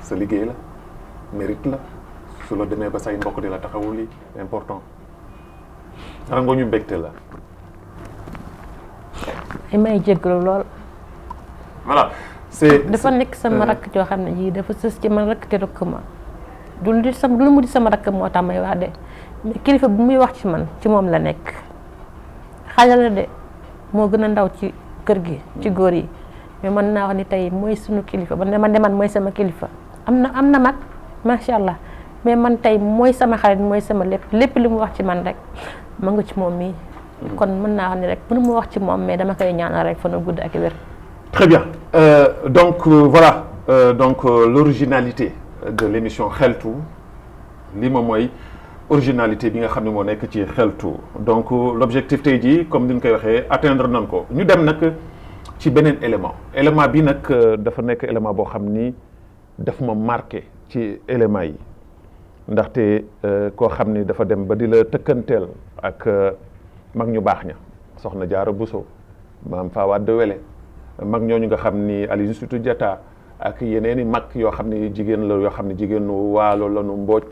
sa liggéey la mérite la su la demee ba say mbokk di la taxawul li important rango ñu mbégte la. may jéggalu lool. voilà c'est dafa nekk sama rakk joo xam ne yii dafa sës ci man rakk te rëkk ma du lu mu di sama rakk moo tax may wax de mais kilifa bu muy wax ci man ci moom la nekk xale la de moo gën a ndaw ci kër gi ci góor yi mais mën naa wax ni tey mooy sunu kilifa man man mooy sama kilifa am na mag macha allah mais man tey mooy sama xarit mooy sama lépp li mu wax ci man rek ma nga ci moom mii kon mën naa xam ne rek mënu ma wax ci moom mais dama koy ñaanal rek fan gudd ak wér. Très bien. Donc voilà donc l'originalité de l'émission Xeltu li moom mooy originalité bi nga xam ne moo nekk ci Xeltu donc l'objectif tey jii comme ni ñu koy waxee atteindre nañ ko ñu dem nag ci beneen élément bi nag dafa nekk élément boo xam ni daf ma marqué ci éléments yi ndaxte koo xam ni dafa dem ba di la tëkkanteel ak mag ñu baax ña soxna Jaara Buso maam Fawade Wele mag ñooñu nga xam ni Aline Sitoé Diatta ak yeneen i mag yoo xam ni jigéen la yoo xam ni jigéenu waalo lanu mbooj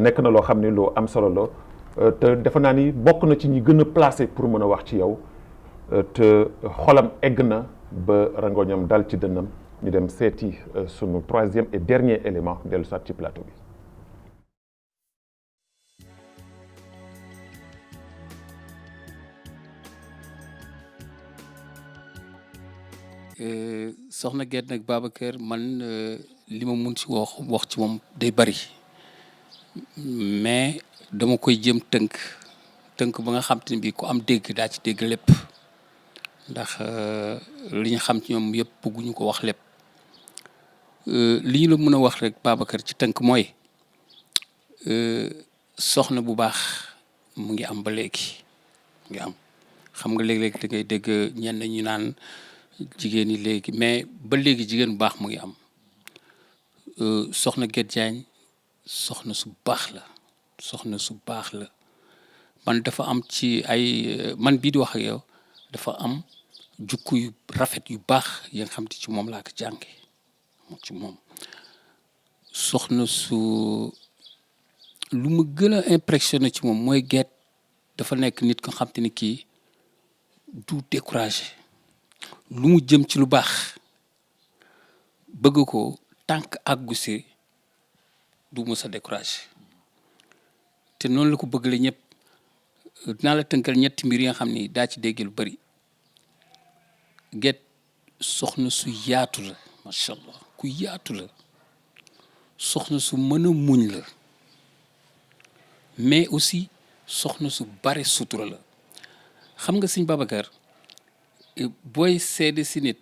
nekk na loo xam ni lu am solo la te defe naa ni bokk na ci ñi gën a placé pour mën a wax ci yow te xolam egg na ba rangoñam dal ci dënnam ñu dem seeti sunu troisième et dernier élément dellu soit ci plateau bi. soxna Guèye nag Babacar man li ma mun ci wax ci moom day bari mais dama koy jëm tënk ba nga xam te ne bii ku am dégg daa ci dégg lépp ndax li ñu xam ci ñoom yëpp bëgguñu ko wax lépp li ñu la mën a wax rek Babacar ci tënk mooy soxna bu baax mu ngi am ba léegi mu ngi am xam nga léeg-léeg da ngay dégg ñenn ñu naan jigéen ñi léegi mais ba léegi jigéen bu baax mu ngi am soxna Guèye Diagne soxna su baax la soxna su baax la man dafa am ci ay man bii di wax ak yow dafa am jukku yu rafet yu baax yi nga xam te ci moom laa ko jànge ci moom soxna su lu ma gën a impressionné ci moom mooy Guèye dafa nekk nit ko xam te ni kii du découragé lu mu jëm ci lu baax bëgg ko tànk àggu si du mës a découragé te noonu la ko bëgg la ñëpp dinaa la tënkal ñetti mbir yi nga xam ni daa ci dégg lu bari Guèye soxna su yaatu la macha allah ku yaatu la soxna su mën a muñ la mais aussi soxna su bare sutura la xam nga sëñ Babacar booy seede si nit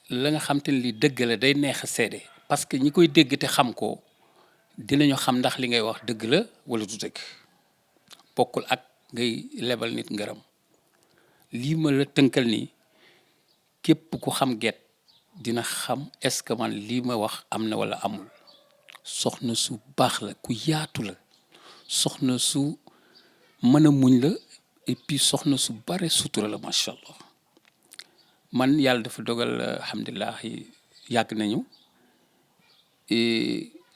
la nga xam te ne li dëgg la day neex a seede parce que ñi koy dégg te xam ko dinañu xam ndax li ngay wax dëgg la wala du dëgg bokkul ak ngay lebal nit ngërëm lii ma la tënkal nii képp ku xam Guèye dina xam est-ce que man lii ma wax am na wala amul soxna su baax la ku yaatu la soxna su mën a muñ la et puis soxna su bare sutura la macha allah man yàlla dafa dogal alhamdulilah yàgg nañu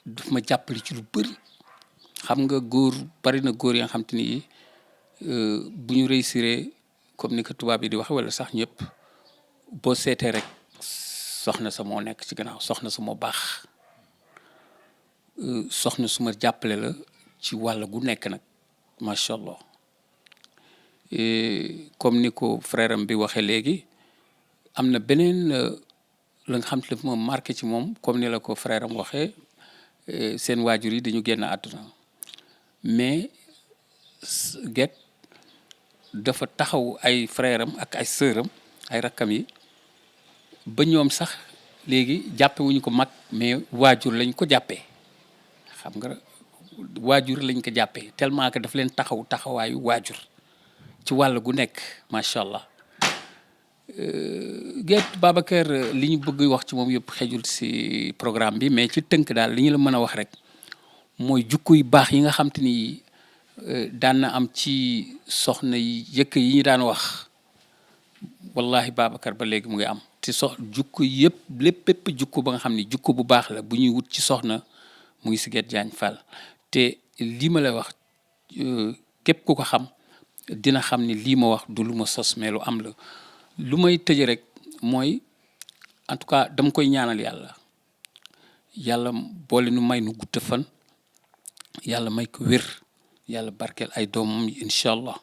daf ma jàppale ci lu bëri xam nga góor bari na góor yi nga xam te ni bu ñu réussir comme ni ko tubaab yi di wax wala sax ñëpp boo seetee rek soxna sa moo nekk ci gannaaw soxna sa moo baax soxna su ma jàppale la ci wàll gu nekk nag macha allah comme ni ko frère am bi waxee léegi am na beneen la nga xam te daf ma marqué ci moom comme ni la ko frère am waxee seen waajur yi dañu génn àdduna mais Guèye dafa taxaw ay frère am ak ay sœur am ay rakkam yi ba ñoom sax léegi jàppe wuñu ko mag mais waajur lañ ko jàppee xam nga waajur lañ ko jàppee tellement que daf leen taxawaayu waajur ci wàll gu nekk macha allah Guèye Babacar li ñu bëgg wax ci moom yëpp xejul ci programme bi mais ci tënk daal li ñu la mën a wax rek mooy jukku yu baax yi nga xam te ni daan na am ci soxna yi yëkk yi ñu daan wax wallahi Babacar ba léegi mu ngi am ci jukku yëpp lépp jukku ba nga xam ni jukku bu baax la bu ñuy wut ci soxna mu ngi ci Guèye Diagne Fall te lii ma lay wax képp ku ko xam dina xam ni lii ma wax du lu ma sos mais lu am la lu may tëje rek mooy en tout cas dama koy ñaanal yàlla boole nu may nu gudd fan yàlla may ko wér yàlla barkeel ay doomam incha allah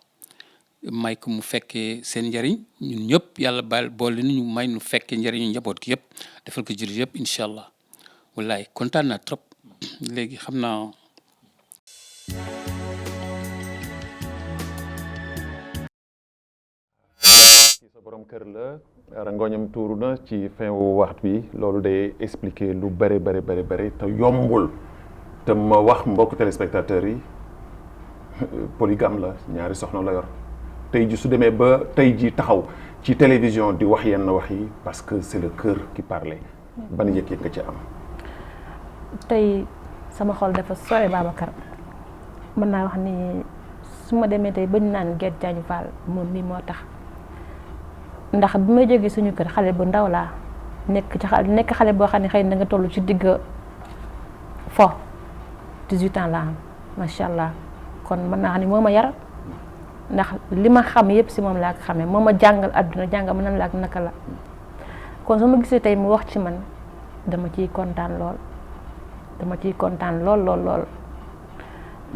may ko mu fekkee seen njëriñ ñun ñëpp yàlla boole nu ñu may nu fekkee njëriñu njaboot gi yëpp defal ko jur yëpp incha allah wallaay kontaan naa trop léegi xam naa. borom kër la rangoñam tuuru na ci fin wu waxtu bi loolu day expliquer lu bëri te yombul te ma wax mbokk téléspectateurs yi polygame la ñaari soxna la yor tey ji su demee ba tey ji taxaw ci télévision di wax yenn wax yi parce que c'est le cœur qui parlait ban yëg-yëg nga ci am. tey sama xol dafa sore Babacar mën naa wax ni su ma demee tey bañ naan Guet Diagne Fall moom mii moo tax ndax bi may jógee suñu kër xale bu ndaw laa nekk xale boo xam ne xëy na nga toll ci digg fo 18 ans laa am macha allah kon mën naa xam ne moo ma yar ndax li ma xam yëpp si moom laa ko xamee moo ma jàngal àdduna jàngal ma nan la ak naka la kon su ma gisee tey mu wax ci man dama ciy kontaan lool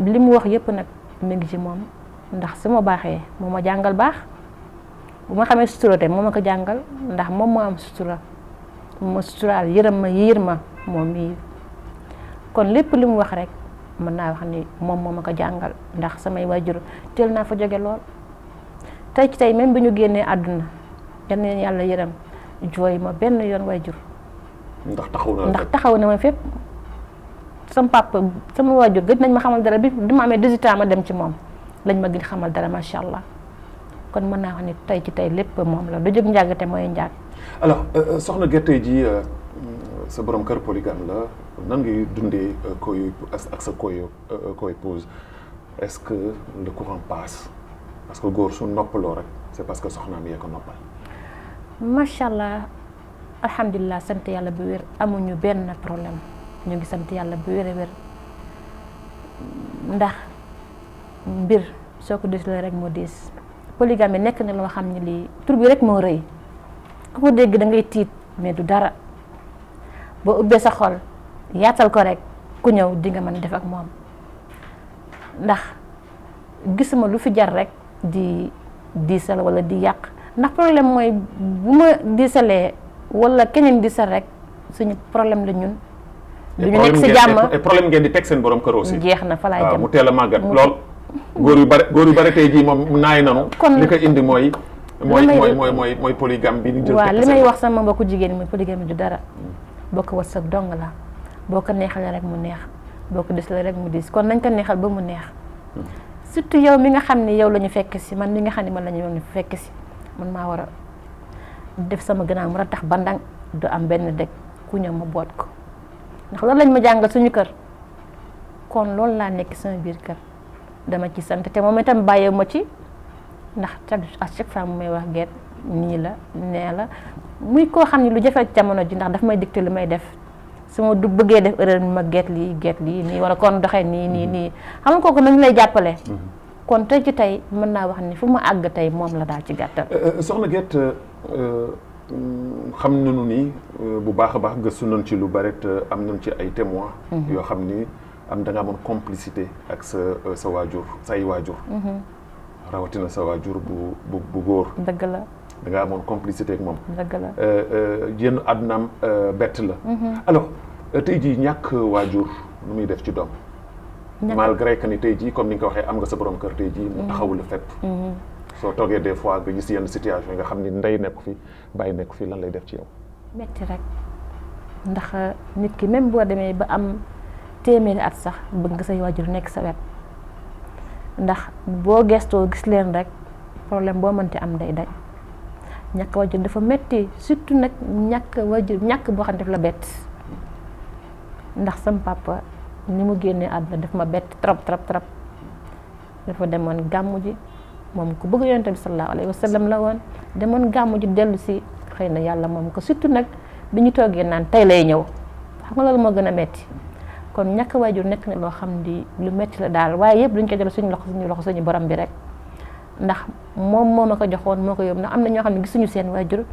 li mu wax yëpp nag mi ngi ci moom ndax su ma baaxee moo ma jàngal baax bu ma xamee sutura te moo ma ko jàngal ndax moom moo am sutura ma suturaal yërëm ma yiir ma moom mii kon lépp li mu wax rek mën naa wax ni moom moo ma ko jàngal ndax samay waajur teel naa fa jóge lool tey ci tey même bi ñu génnee àdduna yal na yàlla yërëm jooy ma benn yoon waajur ndax taxaw na ma fépp sama papa sama waajur gëj nañ ma xamal dara bi dama amee 18 ans ma dem ci moom lañ ma gën xamal dara macha allah kon mën naa wax ni tey ci tey lépp moom la du jóg njàng te mooy njàng. alors soxna Guet tey ji sa borom kër polygame la nan ngay dundee ak sa co-épouse est-ce que le courant passe parce que góor su noppaloo rek c'est parce que soxnaam yee ko noppal. macha allah alhamdulilah sant yàlla bu wér amuñu benn problème ñu ngi sant yàlla bu wér a wér ndax mbir soo ko décidé rek moo diis. polygamie nekk na loo xam ne lii tur bi rek moo rëy ku ko dégg da ngay tiit mais du dara boo ubbee sa xol yaatal ko rek ku ñëw di nga mën a def ak moom ndax gisuma lu fi jar rek di diisal wala di yàq ndax problème mooy bu ma diisalee wala keneen diisal rek suñu problème la ñun. du ñu nekk si jàmm et problème ngeen di teg seen borom kër aussi. jeex na fa laay jëm mu teel a màggat lool. góor yu bare tey jii moom naay nanu. kon li ko indi mooy polygame bi. ñu jël waaw li may wax sama mbokku jigéen mooy polygame du dara boo ko wërsëg dong la boo ko neexalee rek mu neex boo ko disalee rek mu dis kon nañ ko neexal ba mu neex surtout yow mi nga xam ne yow la ñu fekk si man mi nga xam ne man la ñu fekk si man maa war a def sama gànnaaw mu a tax bandang du am benn dëkk ku ñëw ma boot ko ndax loolu lañ ma jàngal suñu kër kon loolu laa nekk sama biir kër. dama ci sant te moom itam bàyyi ma ci ndax à chaque fois mu may wax Guet nii la nee la muy koo xam ne lu jafe jamono ji ndax daf may dicté lu may def su ma du bëggee def erreur ma Guet lii nii wala kon doxee nii xam nga kooku nañu lay jàppale. kon tey ci tey mën naa wax ni fu ma àgg tey moom la daal ci gàttal. soxna Guet xam nañu ni bu baax a baax gëstu nañ ci lu bari te am nañ ci ay témoins. yoo xam ni. da nga amoon complicité ak sa waajur say waajur. rawatina sa waajur bu góor. dëgg la da nga amoon complicité ak moom. dëgg la yenn àddunaam bett la. alors tey jii ñàkk waajur nu muy def ci doom. malgré que ni tey jii comme ni nga ko waxee am nga sa borom kër tey jii mu taxawu la fépp. soo toogee des fois nga gis yenn situation yi nga xam ni ndey nekku fi bàyyi nekku fi lan lay def ci yow. metti rek ndax nit ki même boo demee ba am. téeméeri at sax bëgg nga say waajur nekk sa wet ndax boo gestoo gis leen rek problème boo mënti am day dañ ñàkk waajur dafa metti surtout nag ñàkk boo xam ne daf la bett ndax sam papa ni mu génnee àdduna daf ma bett trop dafa demoon gàmmu ji moom ku bëgg yonent bi sallallahu alayhi wa sallam la woon demoon gàmmu ji dellu si xëy na yàlla moom ko surtout nag bi ñu toogee naan tey lay ñëw xam nga loolu moo gën a metti kon ñàkk waajur nekk na loo xam ni lu metti la daal waaye yëpp duñ ko jël suñu loxo suñu borom bi rek ndax moom moo ma ko joxoon moo ko yóbbu ndax am na ñoo xam ne gisuñu seen waajur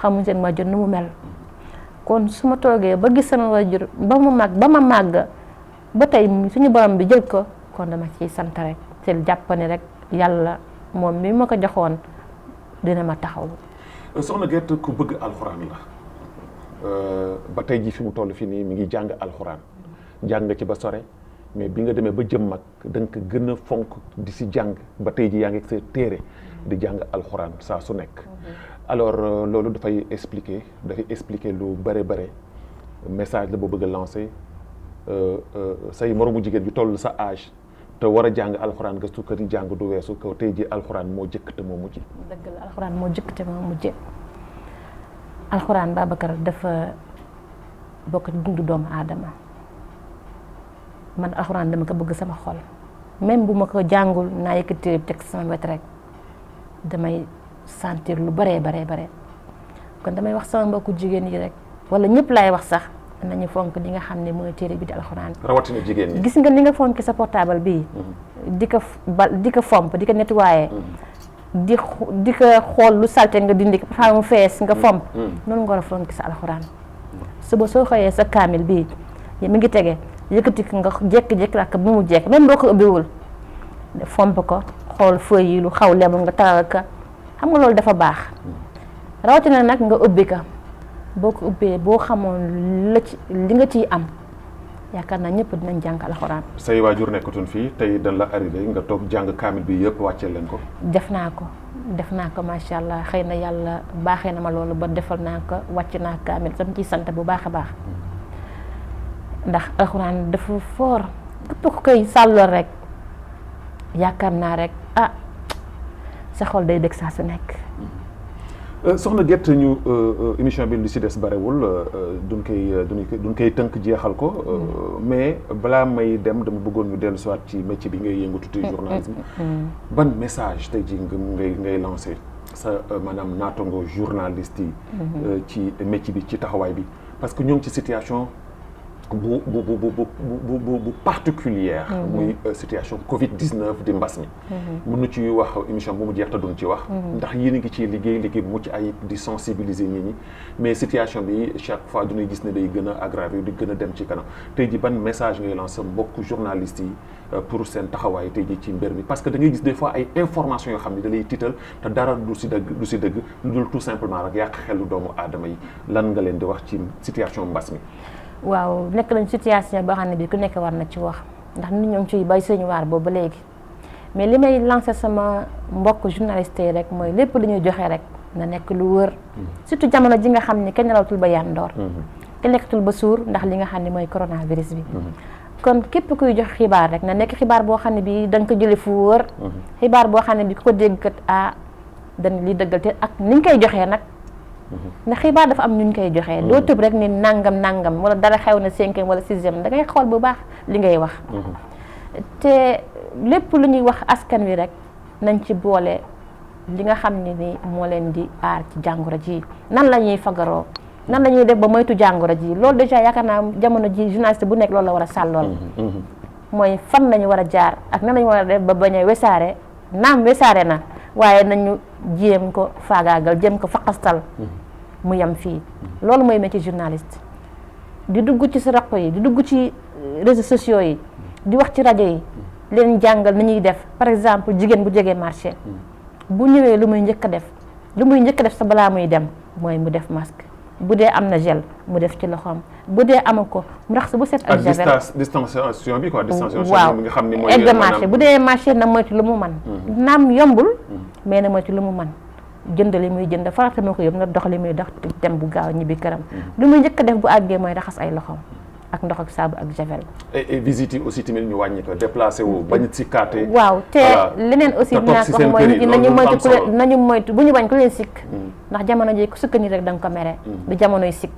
xamuñ seen waajur nu mu mel kon su ma toogee ba gis sama waajur ba ma màgg ba tey suñu borom bi jël ko kon dama ciy sant rek te jàpp ne rek yàlla moom mi ma ko joxoon dina ma taxaw. soxna Guet ku bëgg alxuraan la ba tey jii fi mu toll fii nii mi ngi jàng alxuraan. jàng ci ba sore mais bi nga demee ba jëm mag da nga ko gën a fonk di si jàng ba tey ji yaa ngi sa téere di jàng alxuraan saa su nekk. alors loolu dafay expliquer lu bare message la boo bëgg a lancer say moromu jigéen yu toll sa âge te war a jàng alxuraan gëstu kër yi jàng du weesu ko tey ji alxuraan moo jëkk te moo mujj. dëgg la alxuraan moo jëkk te moo mujj alxuraan Babacar dafa bokk ci dundu doomu aadama man alxuraan dama ko bëgg sama xol même bu ma ko jàngul naa yëkkati teg sama wet rek damay sentir lu bare kon damay wax sama mbokku jigéen yi rek wala ñëpp laay wax sax nañu fonk li nga xam ne mooy téere bi di alxuraan. rawatina jigéen ñi. gis nga ni nga fonk sa portable bii. di ko fomp di ko nettoyer. di ko xool lu salte nga dindi ko fa mu fees nga fomp. noonu nga war a fonk sa alxuraan. suba soo xëyee sa kaamil bii mi ngi tege yëkkati ko nga jékki-jékki ak bu mu jekk même boo ko ubbiwul fomp ko xool feuille yi lu xaw lemu nga taral ka xam nga loolu dafa baax rawatina nag nga ubbi ka boo ko ubbee boo xamoon li nga ciy am yaakaar naa ñëpp dinañ jàng alxuraan. say waajur nekkatuñ fii tey dañ la arrivé nga toog jàng kaamil bi yëpp wàccee leen ko. def naa ko macha allah xëy na yàlla baaxee na ma loolu ba defal naa ko wàcc naa kaamil tam ciy sant bu baax a baax ndax alxuraan dafa foor képp ku koy sàllool rek yaakaar naa rek sa xol day dëgg saa su nekk. soxna Guette ñu émission bi lu si des barewul duñ koy tënk jeexal ko mais balaa may dem dama bëggoon ñu dellu soit ci métier bi ngay yëngatu ci journalisme ban message tey ji ngay lancé sa maanaam naatango journaliste yi ci métier bi ci taxawaay bi parce que ñoo ngi ci situation bu particulière muy situation Covid-19 di mbas mi mën na ci wax émission bu mu jeex te duñ ci wax ndax yéen a ngi ci liggéey bu mucc ayib di sensibiliser nit ñi mais situation bi chaque fois duñuy gis ne day gën a aggravé di gën a dem ci kanam tey ji ban message ngay lancer mbokk journalistes yi pour seen taxawaay tey ji ci mbir mi parce que da ngay gis des fois ay informations yoo xam ne da lay tiital te dara du si dëgg lu dul tout simplement rek yàq xelu doomu aadama yi lan nga leen di wax ci situation mbas mi. waaw nekk nañ situation boo xam ne bi ku nekk war na ci wax ndax nit ñoo ngi ciy bay suñu waar boobu ba léegi mais li may lancer sama mbokk journaliste yi rek mooy lépp lu ñuy joxe rek na nekk lu wër surtout jamono ji nga xam ne kenn nelawatul ba yandoor kenn lekkatul ba suur ndax li nga xam ne mooy coronavirus bi kon képp kuy jox xibaar rek na nekk xibaar boo xam ne bi da nga ko jële fu wër xibaar boo xam ne bi ku ko dégg kat dañ li dëggal te ak ni ñu koy joxee nag ndax xibaar dafa am ñu koy joxee doo tëb rek ni nangam wala dara xew na 5e wala 6e da ngay xool bu baax li ngay wax te lépp lu ñuy wax askan wi rek nañ ci boole li nga xam ne ni moo leen di aar ci jàngoro ji nan la ñuy fagaroo nan la ñuy def ba moytu jàngoro ji loolu déjà yaakaar naa jamono ji journaliste bu nekk loolu la war a sàllool mooy fan lañu war a jaar ak nan lañu war a def ba bañ a wesaare naam wesaare na waaye nañu jéem ko faagaagal jéem ko faqastal mu yem fii loolu mooy métier journaliste di dugg ci sa raq yi di dugg ci réseaux sociaux yi di wax ci rajo yi leen jàngal ni ñuy def par exemple jigéen bu jegee marché bu ñëwee lu muy njëkk a def sa balaa muy dem mooy mu def masque bu dee am na gel mu def ci loxoom bu dee amu ko mu raxas bu set ak javel distanciation bi quoi waaw bi nga xam ne mooy egg marché bu dee marché na moytu lu mu man naam yombul mais na moytu lu mu man jënd li muy jënd farata moo ko yóbbu na dox li muy dox dem bu gaaw ñibbi këram lu muy njëkk a def bu àggee mooy raxas ay loxoom ak ndox ak saabu ak javel et visite yi aussi tamit ñu wàññi ko déplacé wu bañ si kaate waaw te leneen aussi dinaa ko wax mooy nit ñi nañu moytu bu ñu bañ ku leen sikk ndax jamono ji ku sukk nii rek da nga ko mere du jamonoy sikk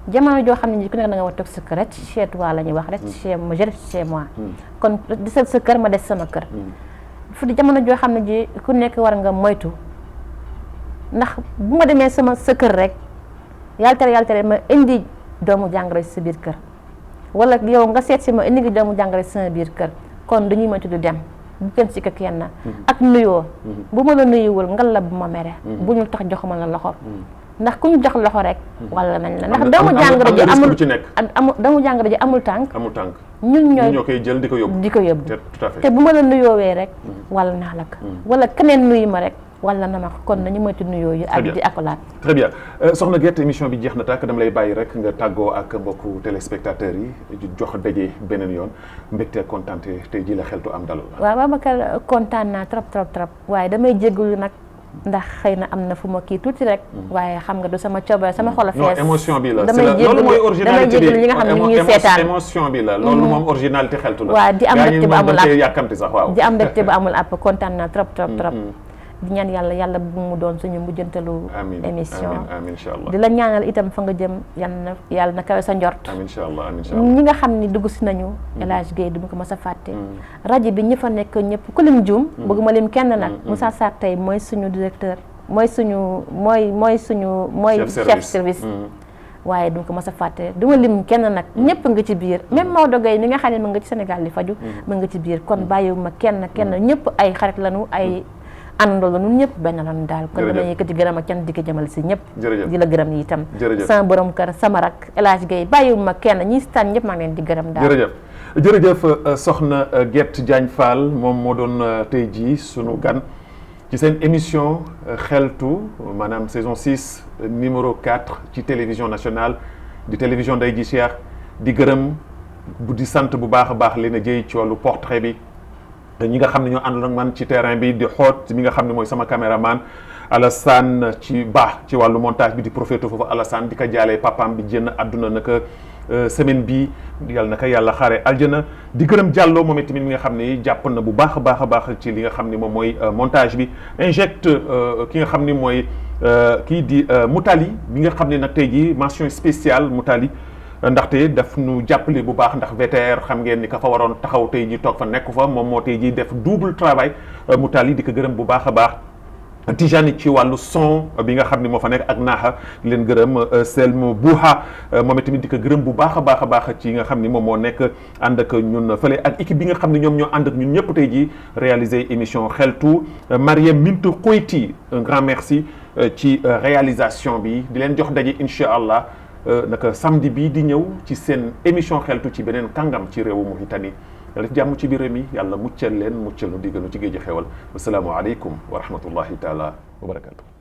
jamono joo xam ne ji ku nekk da nga war toog sa kër rek chez toi la ñuy wax rek chez moi kon di sa kër ma des sama kër fu di jamono joo xam ne ji ku nekk war nga moytu ndax bu ma demee sa kër rek yàlla tere ma indi doomu jàngoro ci sa biir kër wala yow nga seet si ma indi ngi doomu jàngoro ci sama biir kër kon dañuy moytu du dem bu kenn si ko kenn ak nuyoo bu ma la nuyuwul ngal la bu ma mere bu ñu tax joxuma la loxo ndax ku ñu jox loxo rek wala nañ la ndax doomu jàngoro ji amul tànk ñun ñoo koy jël di ko yóbbu te bu ma la nuyoowee rek wala naa la ko wala keneen nuyu ma rek wala na ma kon nañu moytu nuyoo yi ak di akolaat. très bien soxna Guette émission bi jeex na tàkk dama lay bàyyi rek nga tàggoo ak mbokku téléspectateurs yi jox daje beneen yoon mbégte kontaan tey ji la xeltu am dalal la. waaw Babacar kontaan naa trop waaye damay jégalu nag ndax xëy na am na fu ma kii tuuti rek. waaye xam nga du sama coobare sama xol a fees. non émotion bi la damay jégalu loolu mooy originalité bi ñi nga xam ne ñu ngi seetaan émotion bi la loolu moom originalité xeltu la. waaw di am mbégte bu amul app yàkkamti sax waaw. di am mbégte bu amul app kontaan naa trop. di ñaan yàlla bu mu doon suñu mujjantalu émission amiin incha allah di la ñaanal itam fa nga jëm yàlla na kawe sa njort. amiin incha allah ñi nga xam ni dugg si nañu El Hadj Guèye du ma ko mës a fàtte. rajo bi ñi fa nekk ñëpp ku lim juum bëgguma lim kenn nag Moussa Sarr tey mooy suñu directeur mooy chef service waaye du ma ko mës a fàtte du ma lim kenn nag ñëpp nga ci biir même Maodo Guèye mi nga xam ne mu nga ci Sénégal di faju mu nga ci biir kon bàyyiwuma kenn ñëpp ay xarit lañu ay àndandoo la ñun ñëpp benn lan daal kon damay yëkkati gërëm ak kenn di ko jëmal si ñëpp di la gërëm yi itam sama borom kër sama rak El Hadj Guèye bàyyiwuma kenn ñi si tànn ñëpp maa ngi leen di gërëm daal jërëjëf soxna Guette Diagne Fall moom moo doon tey jii sunu gan ci seen émission xeltu maanaam saison 6 numéro 4 ci télévision nationale di télévision Ndeye Ji Cheikh di gërëm di sant bu baax a baax leen a jëy ci wàllu portrait bi ñi nga xam ne ñoo àndoon ak man ci terrain bi di xoot mi nga xam ne mooy sama caméraman Alassane ci baax ci wàllu montage bi di profité foofu Alassane di ko jaalee papaam bi génn àdduna naka semaine bi yàlla naka yàlla xaare aljana di gërëm Diallo moom itamit mi nga xam ne jàpp na bu baax a baax ci li nga xam ne moom mooy montage bi injecte ki nga xam ni mooy kii di Moutali bi nga xam ne nag tey jii mention spéciale Moutali ndaxte daf nu jàppale bu baax ndax VTR xam ngeen ni ka fa waroon taxaw tey jii toog fa nekku fa moom moo tey jii def double travail Moutali di ko gërëm bu baax a baax Tijani ci wàllu son bi nga xam ne moo fa nekk ak naaxa leen gërëm Selma Bouha moom itamit di ko gërëm bu baax a baax ci nga xam ni moom moo nekk ànd ak ñun fële ak équipe bi nga xam ne ñoom ñoo ànd ak ñun ñëpp tey jii réaliser émission xeltu Mariam Mintou Koyti un grand merci ci réalisation bi di leen jox daje incha allah naka samedi bii di ñëw ci seen émission xeltu ci beneen kàngam ci réewu Mauritanie yàlla def jàmm ci biir mi yàlla muccal leen muccal nu digganu ci géej xewal wasalaamu aleykum wa rahmatullahi taala wa barakatu